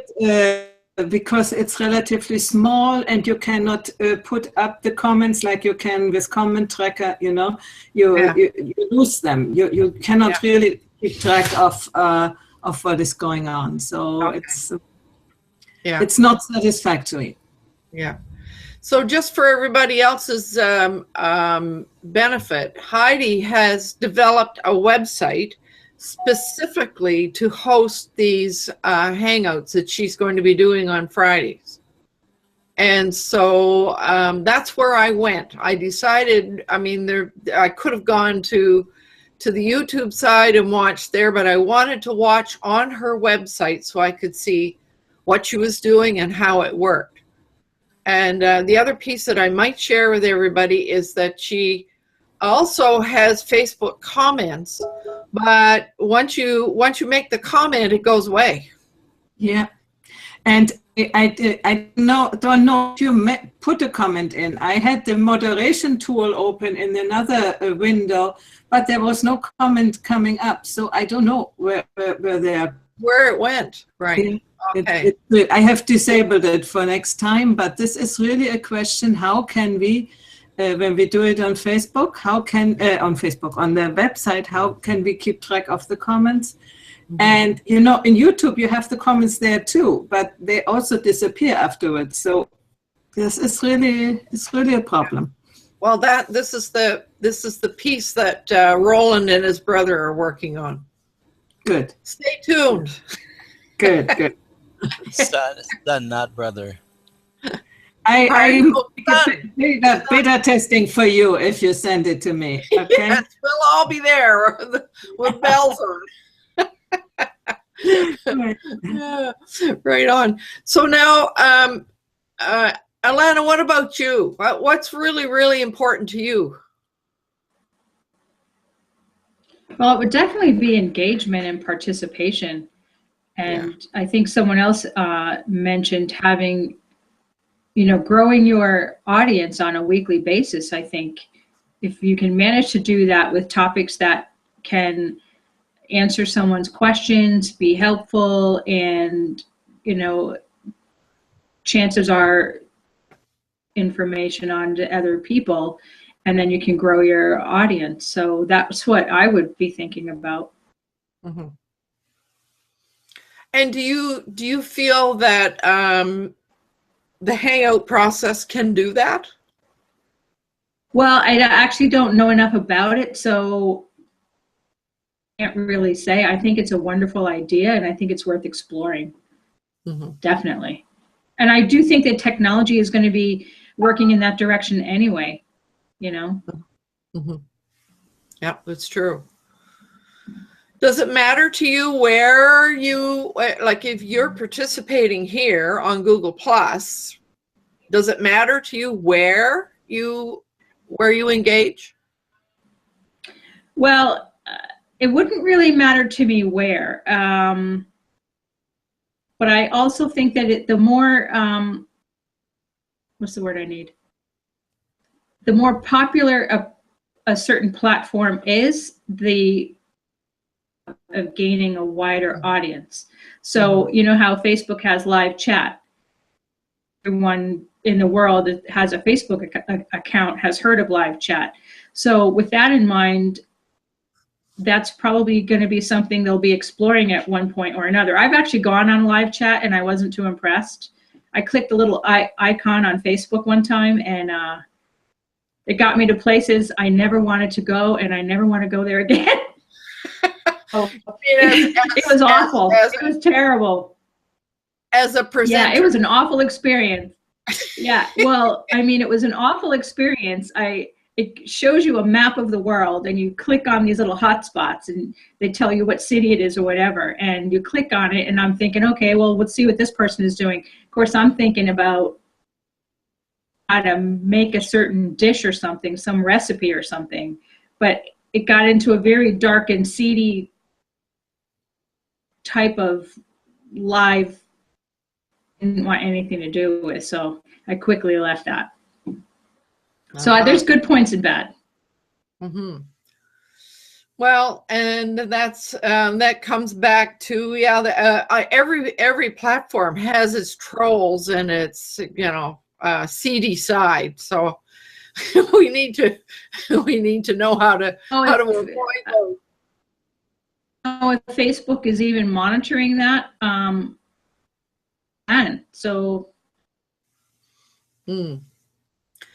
because it's relatively small and you cannot put up the comments like you can with Comment Tracker, you know, you lose them. You cannot really keep track of what is going on. So it's not satisfactory. Yeah. So just for everybody else's benefit, Heidi has developed a website specifically to host these Hangouts that she's going to be doing on Fridays. And so that's where I went. I decided, I mean, I could have gone to the YouTube side and watched there, but I wanted to watch on her website so I could see what she was doing and how it worked. And the other piece that I might share with everybody is that she also has Facebook comments, but once you make the comment, it goes away. Yeah, and I don't know if you put a comment in. I had the moderation tool open in another window, but there was no comment coming up, so I don't know where it went. Right. Okay. I have disabled it for next time, but this is really a question: how can we? When we do it on Facebook, on the website, how can we keep track of the comments? Mm-hmm. And, you know, in YouTube, you have the comments there too, but they also disappear afterwards. So this is really a problem. Well, this is the piece that Roland and his brother are working on. Good. Stay tuned. Good. Son, not brother. I'm beta testing for you if you send it to me. Okay. Yes, we'll all be there with bells on. Yeah, right on. So now, Alana, what about you? What's really, really important to you? Well, it would definitely be engagement and participation. And I think someone else mentioned having, you know, growing your audience on a weekly basis. I think if you can manage to do that with topics that can answer someone's questions, be helpful, and, you know, chances are information on to other people, and then you can grow your audience. So that's what I would be thinking about. Mm-hmm. And do you feel that the Hangout process can do that? Well, I actually don't know enough about it, so I can't really say. I think it's a wonderful idea, and I think it's worth exploring. Mm-hmm. Definitely. And I do think that technology is going to be working in that direction anyway, you know? Mm-hmm. Yeah, that's true. Does it matter to you where you, like if you're participating here on Google+, does it matter to you where you engage? Well, it wouldn't really matter to me where. But I also think that the more, what's the word I need? The more popular a certain platform is, of gaining a wider audience. So you know how Facebook has live chat. Everyone in the world that has a Facebook account has heard of live chat. So with that in mind, that's probably going to be something they'll be exploring at one point or another. I've actually gone on live chat and I wasn't too impressed. I clicked the little icon on Facebook one time, and it got me to places I never wanted to go, and I never want to go there again. It was awful. It was terrible. As a presenter. Yeah, it was an awful experience. Yeah, well, I mean, it was an awful experience. It shows you a map of the world, and you click on these little hotspots, and they tell you what city it is or whatever, and you click on it, and I'm thinking, okay, well, let's see what this person is doing. Of course, I'm thinking about how to make a certain dish or something, some recipe or something, but it got into a very dark and seedy type of live, didn't want anything to do with, so I quickly left that. So there's good points and bad. Mm-hmm. Well, and that's that comes back to every platform has its trolls and its seedy side. So we need to know how to avoid those. Oh, if Facebook is even monitoring that, and so.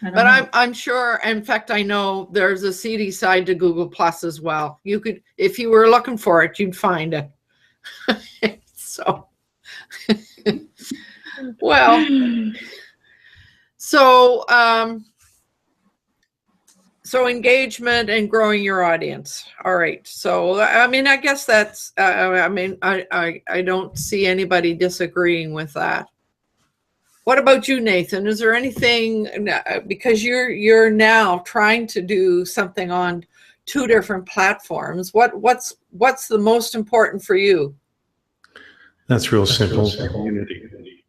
But I'm sure, in fact, I know there's a seedy side to Google Plus as well. You could, if you were looking for it, you'd find it. So, well, so engagement and growing your audience. All right. So, I mean, I guess that's, I don't see anybody disagreeing with that. What about you, Nathan? Is there anything, because you're now trying to do something on 2 different platforms, what's the most important for you? That's real simple. Community.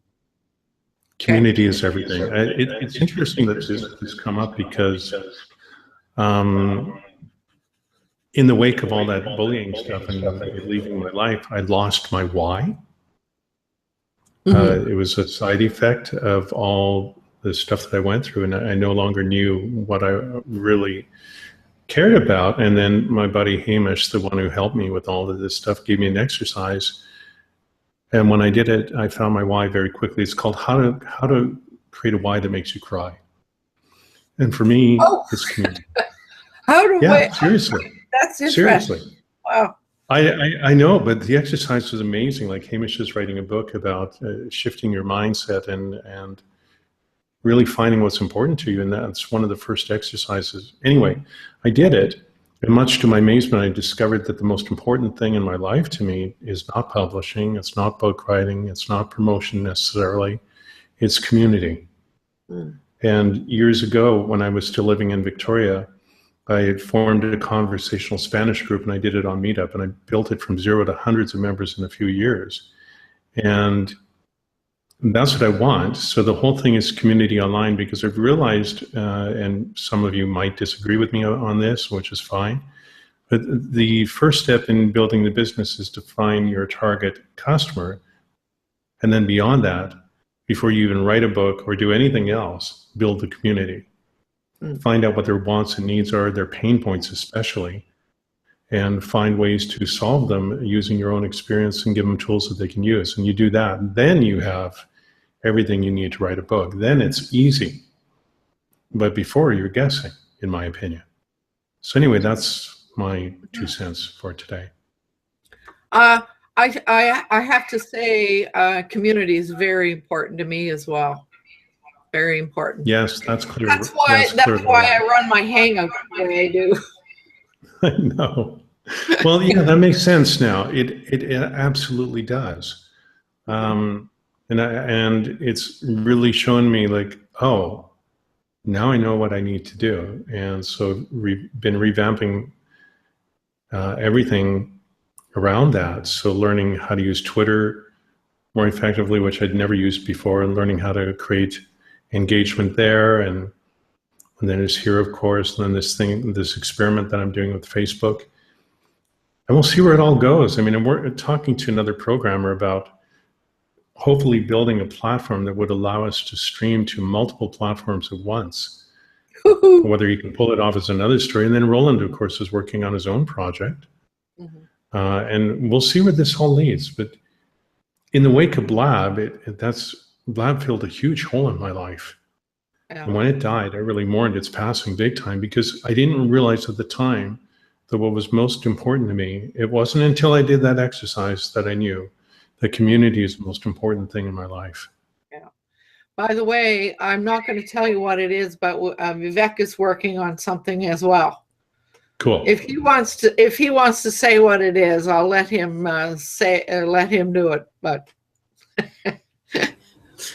Community is everything. It's interesting that this has come up because in the wake of all that bullying stuff and leaving my life, I lost my why. It was a side effect of all the stuff that I went through, and I no longer knew what I really cared about. And then my buddy Hamish, the one who helped me with all of this stuff, gave me an exercise. And when I did it, I found my why very quickly. It's called how to create a why that makes you cry. And for me, it's community. Seriously. That's interesting. Seriously. Wow. I know, but the exercise was amazing. Like Hamish is writing a book about shifting your mindset and really finding what's important to you. And that's one of the first exercises. Anyway, I did it. And much to my amazement, I discovered that the most important thing in my life to me is not publishing. It's not book writing. It's not promotion necessarily. It's community. And years ago, when I was still living in Victoria, I had formed a conversational Spanish group, and I did it on Meetup, and I built it from 0 to hundreds of members in a few years. And that's what I want. So the whole thing is community online, because I've realized, and some of you might disagree with me on this, which is fine, but the first step in building the business is to find your target customer. And then beyond that, before you even write a book or do anything else, build the community. Find out what their wants and needs are, their pain points especially, and find ways to solve them using your own experience and give them tools that they can use. And you do that, then you have everything you need to write a book. Then it's easy. But before, you're guessing, in my opinion. So anyway, that's my 2 cents for today. I have to say community is very important to me as well. Very important. Yes, that's clear. That's why I run my Hangout the way I do. I know. Well, yeah, that makes sense now. It absolutely does. And it's really shown me like, oh, now I know what I need to do. And so been revamping everything around that. So learning how to use Twitter more effectively, which I'd never used before, and learning how to create engagement there, and then there's here, of course, and then this experiment that I'm doing with Facebook, and we'll see where it all goes. I mean, we're talking to another programmer about hopefully building a platform that would allow us to stream to multiple platforms at once. Whether he can pull it off is another story. And then Roland, of course, is working on his own project, and we'll see where this all leads. But in the wake of Blab, lab filled a huge hole in my life. Yeah. And when it died, I really mourned its passing big time, because I didn't realize at the time that what was most important to me, it wasn't until I did that exercise that I knew that community is the most important thing in my life. Yeah. By the way, I'm not going to tell you what it is, but Vivek is working on something as well. Cool. If he wants to say what it is, I'll let him let him do it. But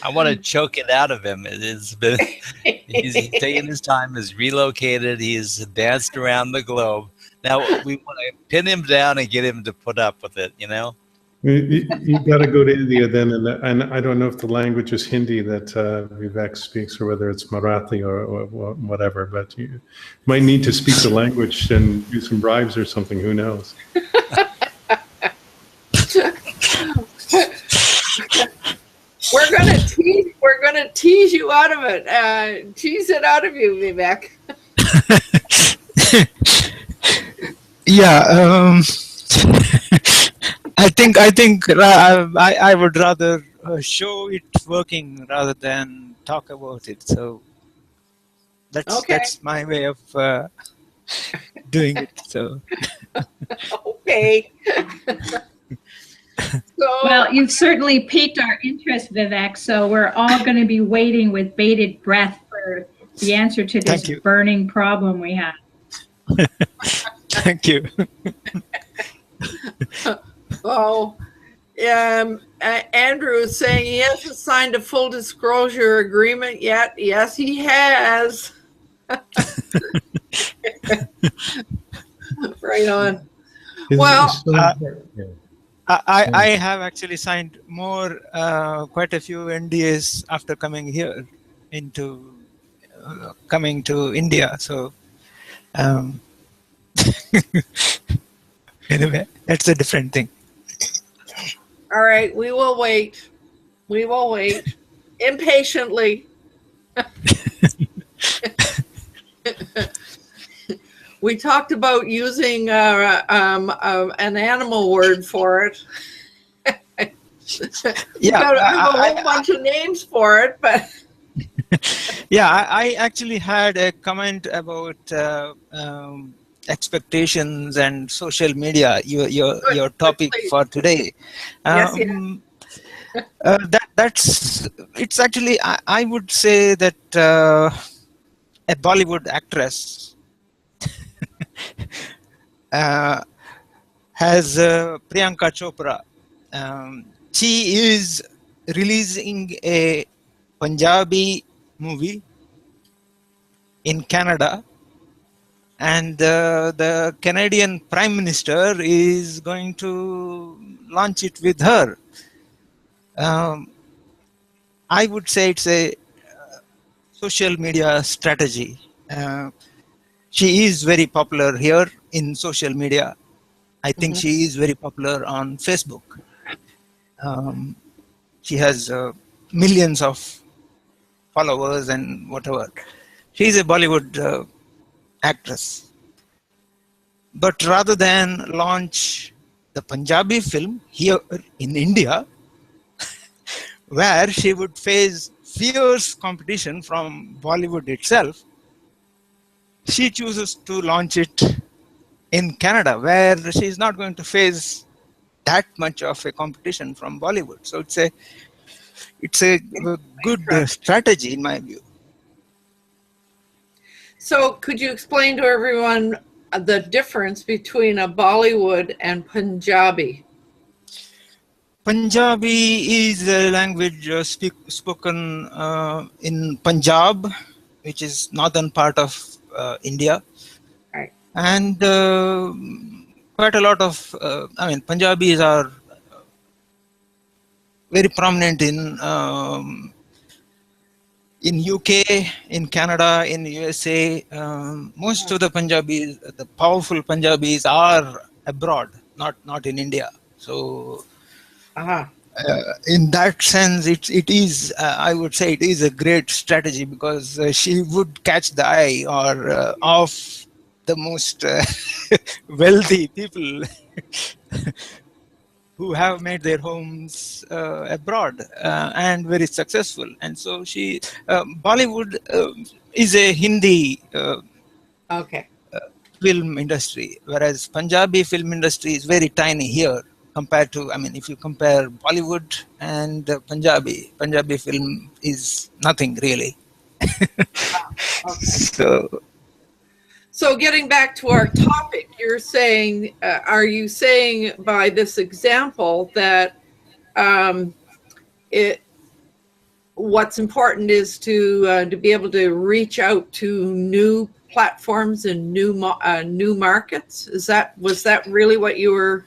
I want to choke it out of him. It has been, he's taken his time, he's relocated, he's danced around the globe. Now we want to pin him down and get him to put up with it, you know? You got to go to India then, and I don't know if the language is Hindi that Vivek speaks, or whether it's Marathi or whatever, but you might need to speak the language and do some bribes or something, who knows? We're gonna tease you out of it. Tease it out of you, Vivek. Yeah, I think I would rather show it working rather than talk about it. So that's my way of doing it. So okay. Well, you've certainly piqued our interest, Vivek. So we're all going to be waiting with bated breath for the answer to this burning problem we have. Thank you. Oh, Andrew is saying he hasn't signed a full disclosure agreement yet. Yes, he has. Right on. Well, I have actually signed quite a few NDAs after coming here coming to India. So anyway, that's a different thing. All right, we will wait. We will wait impatiently. We talked about using an animal word for it. Yeah, got a whole bunch of names for it, but yeah, I actually had a comment about expectations and social media. Your topic for today. It's actually I would say that a Bollywood actress has Priyanka Chopra. She is releasing a Punjabi movie in Canada, and the Canadian Prime Minister is going to launch it with her. I would say it's a social media strategy. She is very popular here in social media. I think she is very popular on Facebook. She has millions of followers and whatever. She's a Bollywood actress. But rather than launch the Punjabi film here in India, where she would face fierce competition from Bollywood itself, she chooses to launch it in Canada, where she's not going to face that much of a competition from Bollywood. So it's a good strategy in my view. So could you explain to everyone the difference between a Bollywood and Punjabi? Punjabi is a language spoken in Punjab, which is northern part of India. Right. And quite a lot of, Punjabis are very prominent in UK, in Canada, in USA. Most of the Punjabis, the powerful Punjabis, are abroad, not in India. So in that sense, it is, I would say it is a great strategy, because she would catch the eye of the most wealthy people who have made their homes abroad and very successful. And so Bollywood is a Hindi Okay. film industry, whereas Punjabi film industry is very tiny here compared to, I mean, if you compare Bollywood and Punjabi film is nothing really. Okay. So getting back to our topic, you're saying, are you saying by this example that what's important is to be able to reach out to new platforms and new markets? Was that really what you were?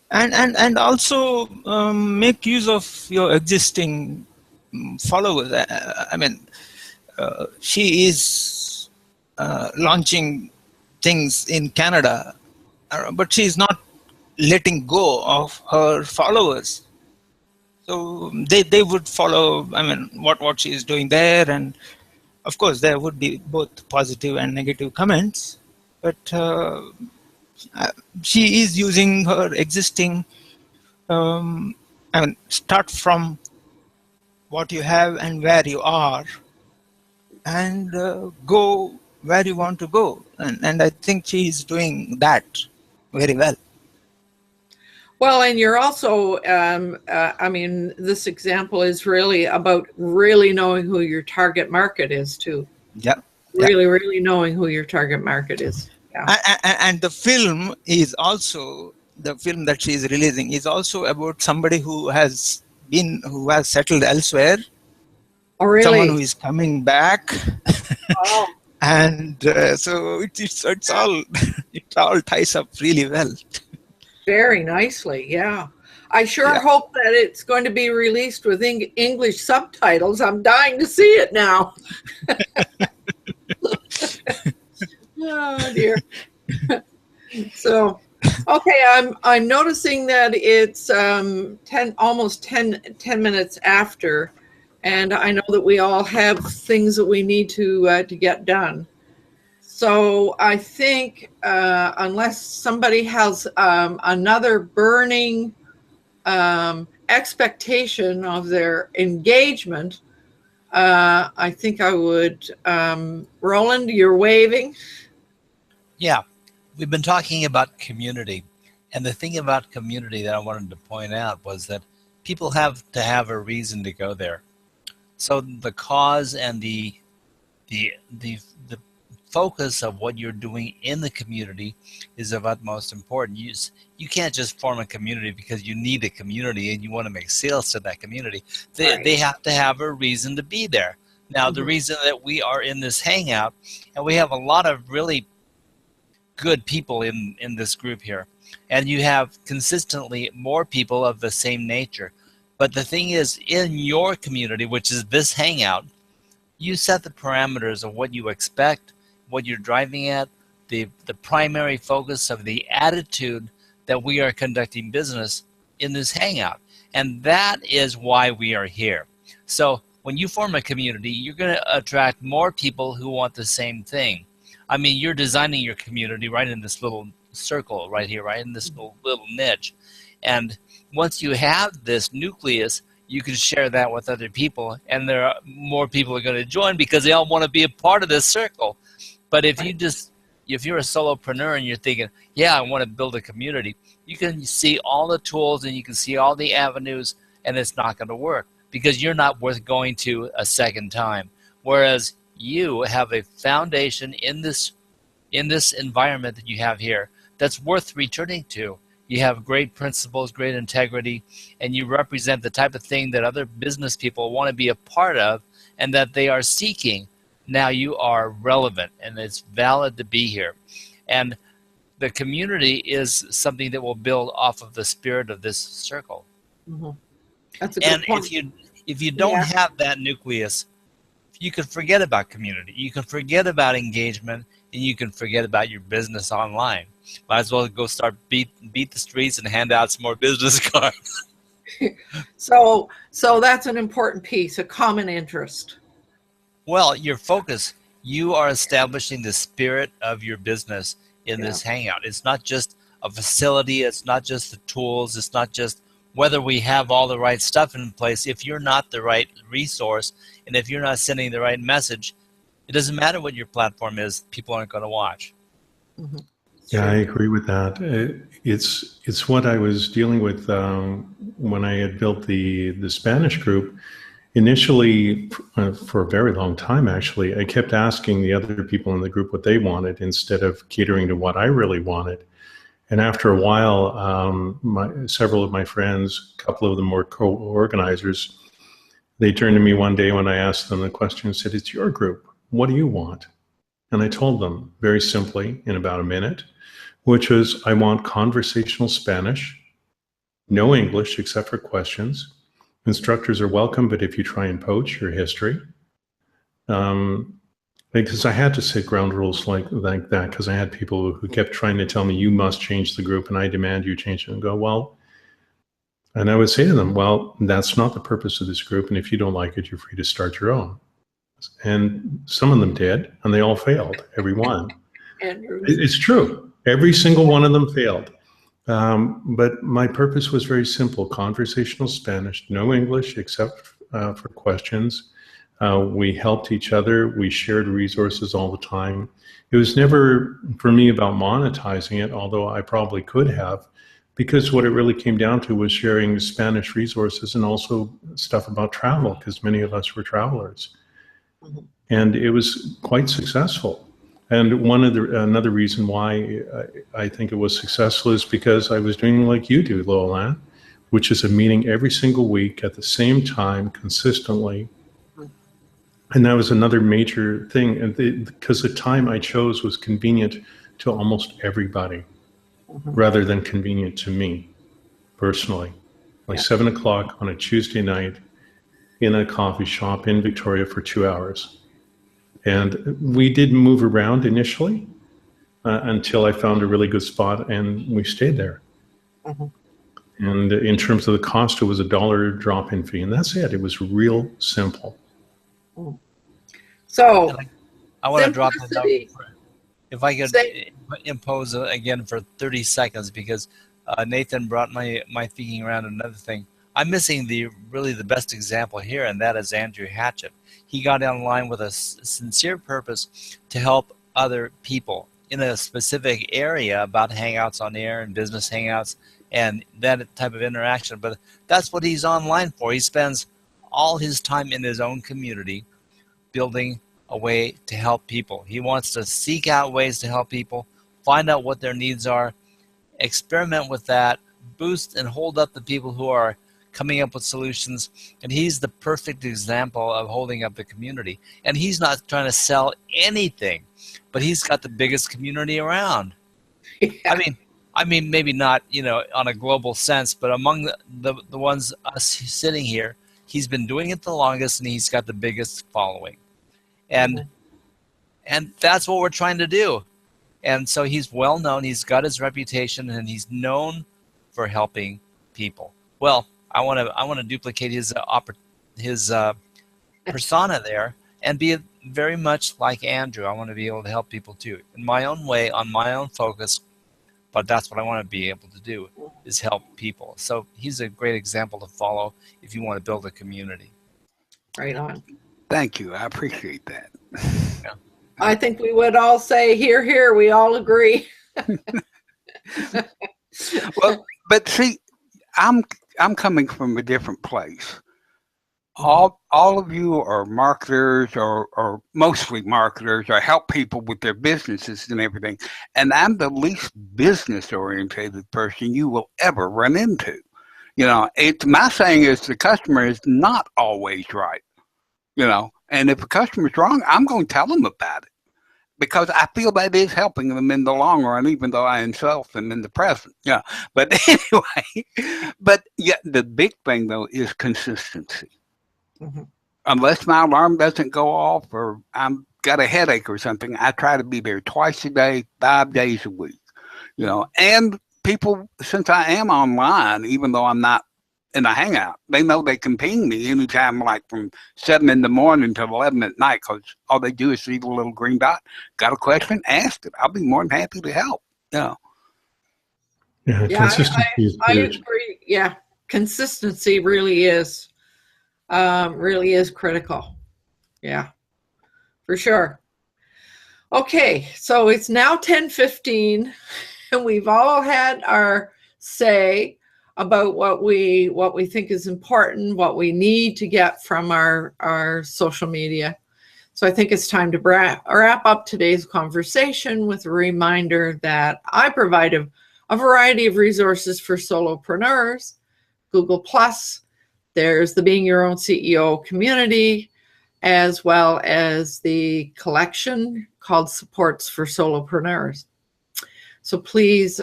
And also make use of your existing followers. I mean, she is launching things in Canada, but she's not letting go of her followers. So they would follow, I mean, what she is doing there. And of course, there would be both positive and negative comments, but she is using her existing, I mean, start from what you have and where you are, and go where you want to go. And I think she is doing that very well. Well, and you're also, I mean, this example is really about really knowing who your target market is too. Yeah. Really knowing who your target market is. Yeah. And the film is also, the film that she is releasing is also about somebody who has settled elsewhere. Oh, really? Someone who is coming back. Oh. And so it's all, it all ties up really well. Very nicely, yeah. I sure hope that it's going to be released with English subtitles. I'm dying to see it now. Oh dear. So, okay, I'm noticing that it's almost 10 minutes after, and I know that we all have things that we need to get done. So I think unless somebody has another burning expectation of their engagement, I think I would. Roland, you're waving. Yeah, we've been talking about community. And the thing about community that I wanted to point out was that people have to have a reason to go there. So the cause and the focus of what you're doing in the community is of utmost importance. You can't just form a community because you need a community and you want to make sales to that community. They have to have a reason to be there. Now, the reason that we are in this hangout, and we have a lot of really good people in this group here, and you have consistently more people of the same nature. But the thing is, in your community, which is this hangout, you set the parameters of what you expect, what you're driving at, the primary focus of the attitude that we are conducting business in this hangout. And that is why we are here. So when you form a community, you're going to attract more people who want the same thing. I mean, you're designing your community right in this little circle right here, right in this little niche. And once you have this nucleus, you can share that with other people, and there are more people are going to join because they all want to be a part of this circle. But if you're a solopreneur and you're thinking, yeah, I want to build a community, you can see all the tools and you can see all the avenues, and it's not going to work because you're not worth going to a second time. Whereas you have a foundation in this environment that you have here that's worth returning to. You have great principles, great integrity, and you represent the type of thing that other business people want to be a part of and that they are seeking. Now you are relevant, and it's valid to be here. And the community is something that will build off of the spirit of this circle. Mm-hmm. That's a good point. If you don't have that nucleus, you can forget about community. You can forget about engagement, and you can forget about your business online. Might as well go start beat the streets and hand out some more business cards. So that's an important piece, a common interest. Well, your focus, you are establishing the spirit of your business in this hangout. It's not just a facility. It's not just the tools. It's not just whether we have all the right stuff in place. If you're not the right resource and if you're not sending the right message, it doesn't matter what your platform is. People aren't going to watch. Mm-hmm. Yeah, I agree with that. It's what I was dealing with when I had built the Spanish group. Initially, for a very long time, actually, I kept asking the other people in the group what they wanted instead of catering to what I really wanted. And after a while, several of my friends, a couple of them were co-organizers, they turned to me one day when I asked them the question and said, "It's your group. What do you want?" And I told them very simply in about a minute, which was, I want conversational Spanish, no English except for questions. Instructors are welcome, but if you try and poach your history, because I had to set ground rules like that, because I had people who kept trying to tell me, you must change the group, and I demand you change it, and go, well, and I would say to them, well, that's not the purpose of this group, and if you don't like it, you're free to start your own. And some of them did, and they all failed, every one. It's true. Every single one of them failed. But my purpose was very simple: conversational Spanish, no English except for questions. We helped each other. We shared resources all the time. It was never, for me, about monetizing it, although I probably could have, because what it really came down to was sharing Spanish resources and also stuff about travel, because many of us were travelers. Mm-hmm. And it was quite successful. And another reason why I think it was successful is because I was doing like you do, Lolan, which is a meeting every single week at the same time, consistently. And that was another major thing, and because the time I chose was convenient to almost everybody, rather than convenient to me personally. Like 7 o'clock on a Tuesday night in a coffee shop in Victoria for 2 hours. And we did move around initially until I found a really good spot, and we stayed there. Mm-hmm. And in terms of the cost, it was $1 drop-in fee, and that's it. It was real simple. So I want to drop the number. If I could impose again for 30 seconds, because Nathan brought my thinking around another thing. I'm missing really the best example here, and that is Andrew Hatchett. He got online with a sincere purpose to help other people in a specific area about Hangouts on air and business Hangouts and that type of interaction. But that's what he's online for. He spends all his time in his own community building a way to help people. He wants to seek out ways to help people, find out what their needs are, experiment with that, boost and hold up the people who are coming up with solutions, and he's the perfect example of holding up the community. And he's not trying to sell anything, but he's got the biggest community around. Yeah. I mean, maybe not, on a global sense, but among the ones us sitting here, he's been doing it the longest, and he's got the biggest following. And that's what we're trying to do. And so he's well known. He's got his reputation, and he's known for helping people. Well, I want to duplicate his persona there and be very much like Andrew. I want to be able to help people too, in my own way, on my own focus. But that's what I want to be able to do, is help people. So he's a great example to follow if you want to build a community. Right on. Thank you. I appreciate that. Yeah. I think we would all say, hear, hear. We all agree. Well, but see, I'm coming from a different place. All of you are marketers or mostly marketers, or help people with their businesses and everything. And I'm the least business oriented person you will ever run into. My saying is the customer is not always right. And if a customer's wrong, I'm going to tell them about it, because I feel that is helping them in the long run, even though I insult them in the present. Yeah. But anyway, the big thing though is consistency. Mm-hmm. Unless my alarm doesn't go off or I've got a headache or something, I try to be there twice a day, 5 days a week. And people, since I am online, even though I'm not in a Hangout, they know they can ping me anytime, like from 7 in the morning till 11 at night, because all they do is see the little green dot. Got a question? Ask it. I'll be more than happy to help. Yeah, Yeah, consistency is I huge. agree. Yeah, consistency really is critical. Yeah, for sure. Okay, so it's now 10:15, and we've all had our say about what we think is important, what we need to get from our social media. So I think it's time to wrap up today's conversation with a reminder that I provide a variety of resources for solopreneurs. Google Plus, there's the Being Your Own CEO community, as well as the collection called Supports for Solopreneurs. So please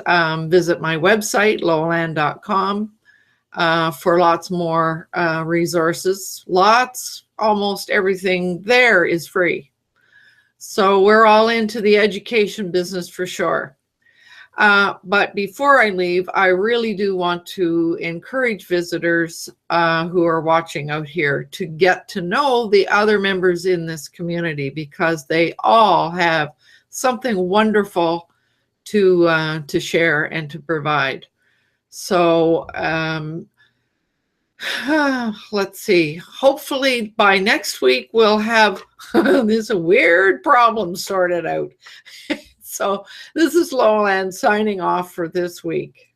visit my website, lowland.com, for lots more resources. Almost everything there is free. So we're all into the education business for sure. But before I leave, I really do want to encourage visitors who are watching out here to get to know the other members in this community, because they all have something wonderful to share and to provide. So let's see. Hopefully by next week we'll have this weird problem sorted out. So this is Lowland signing off for this week.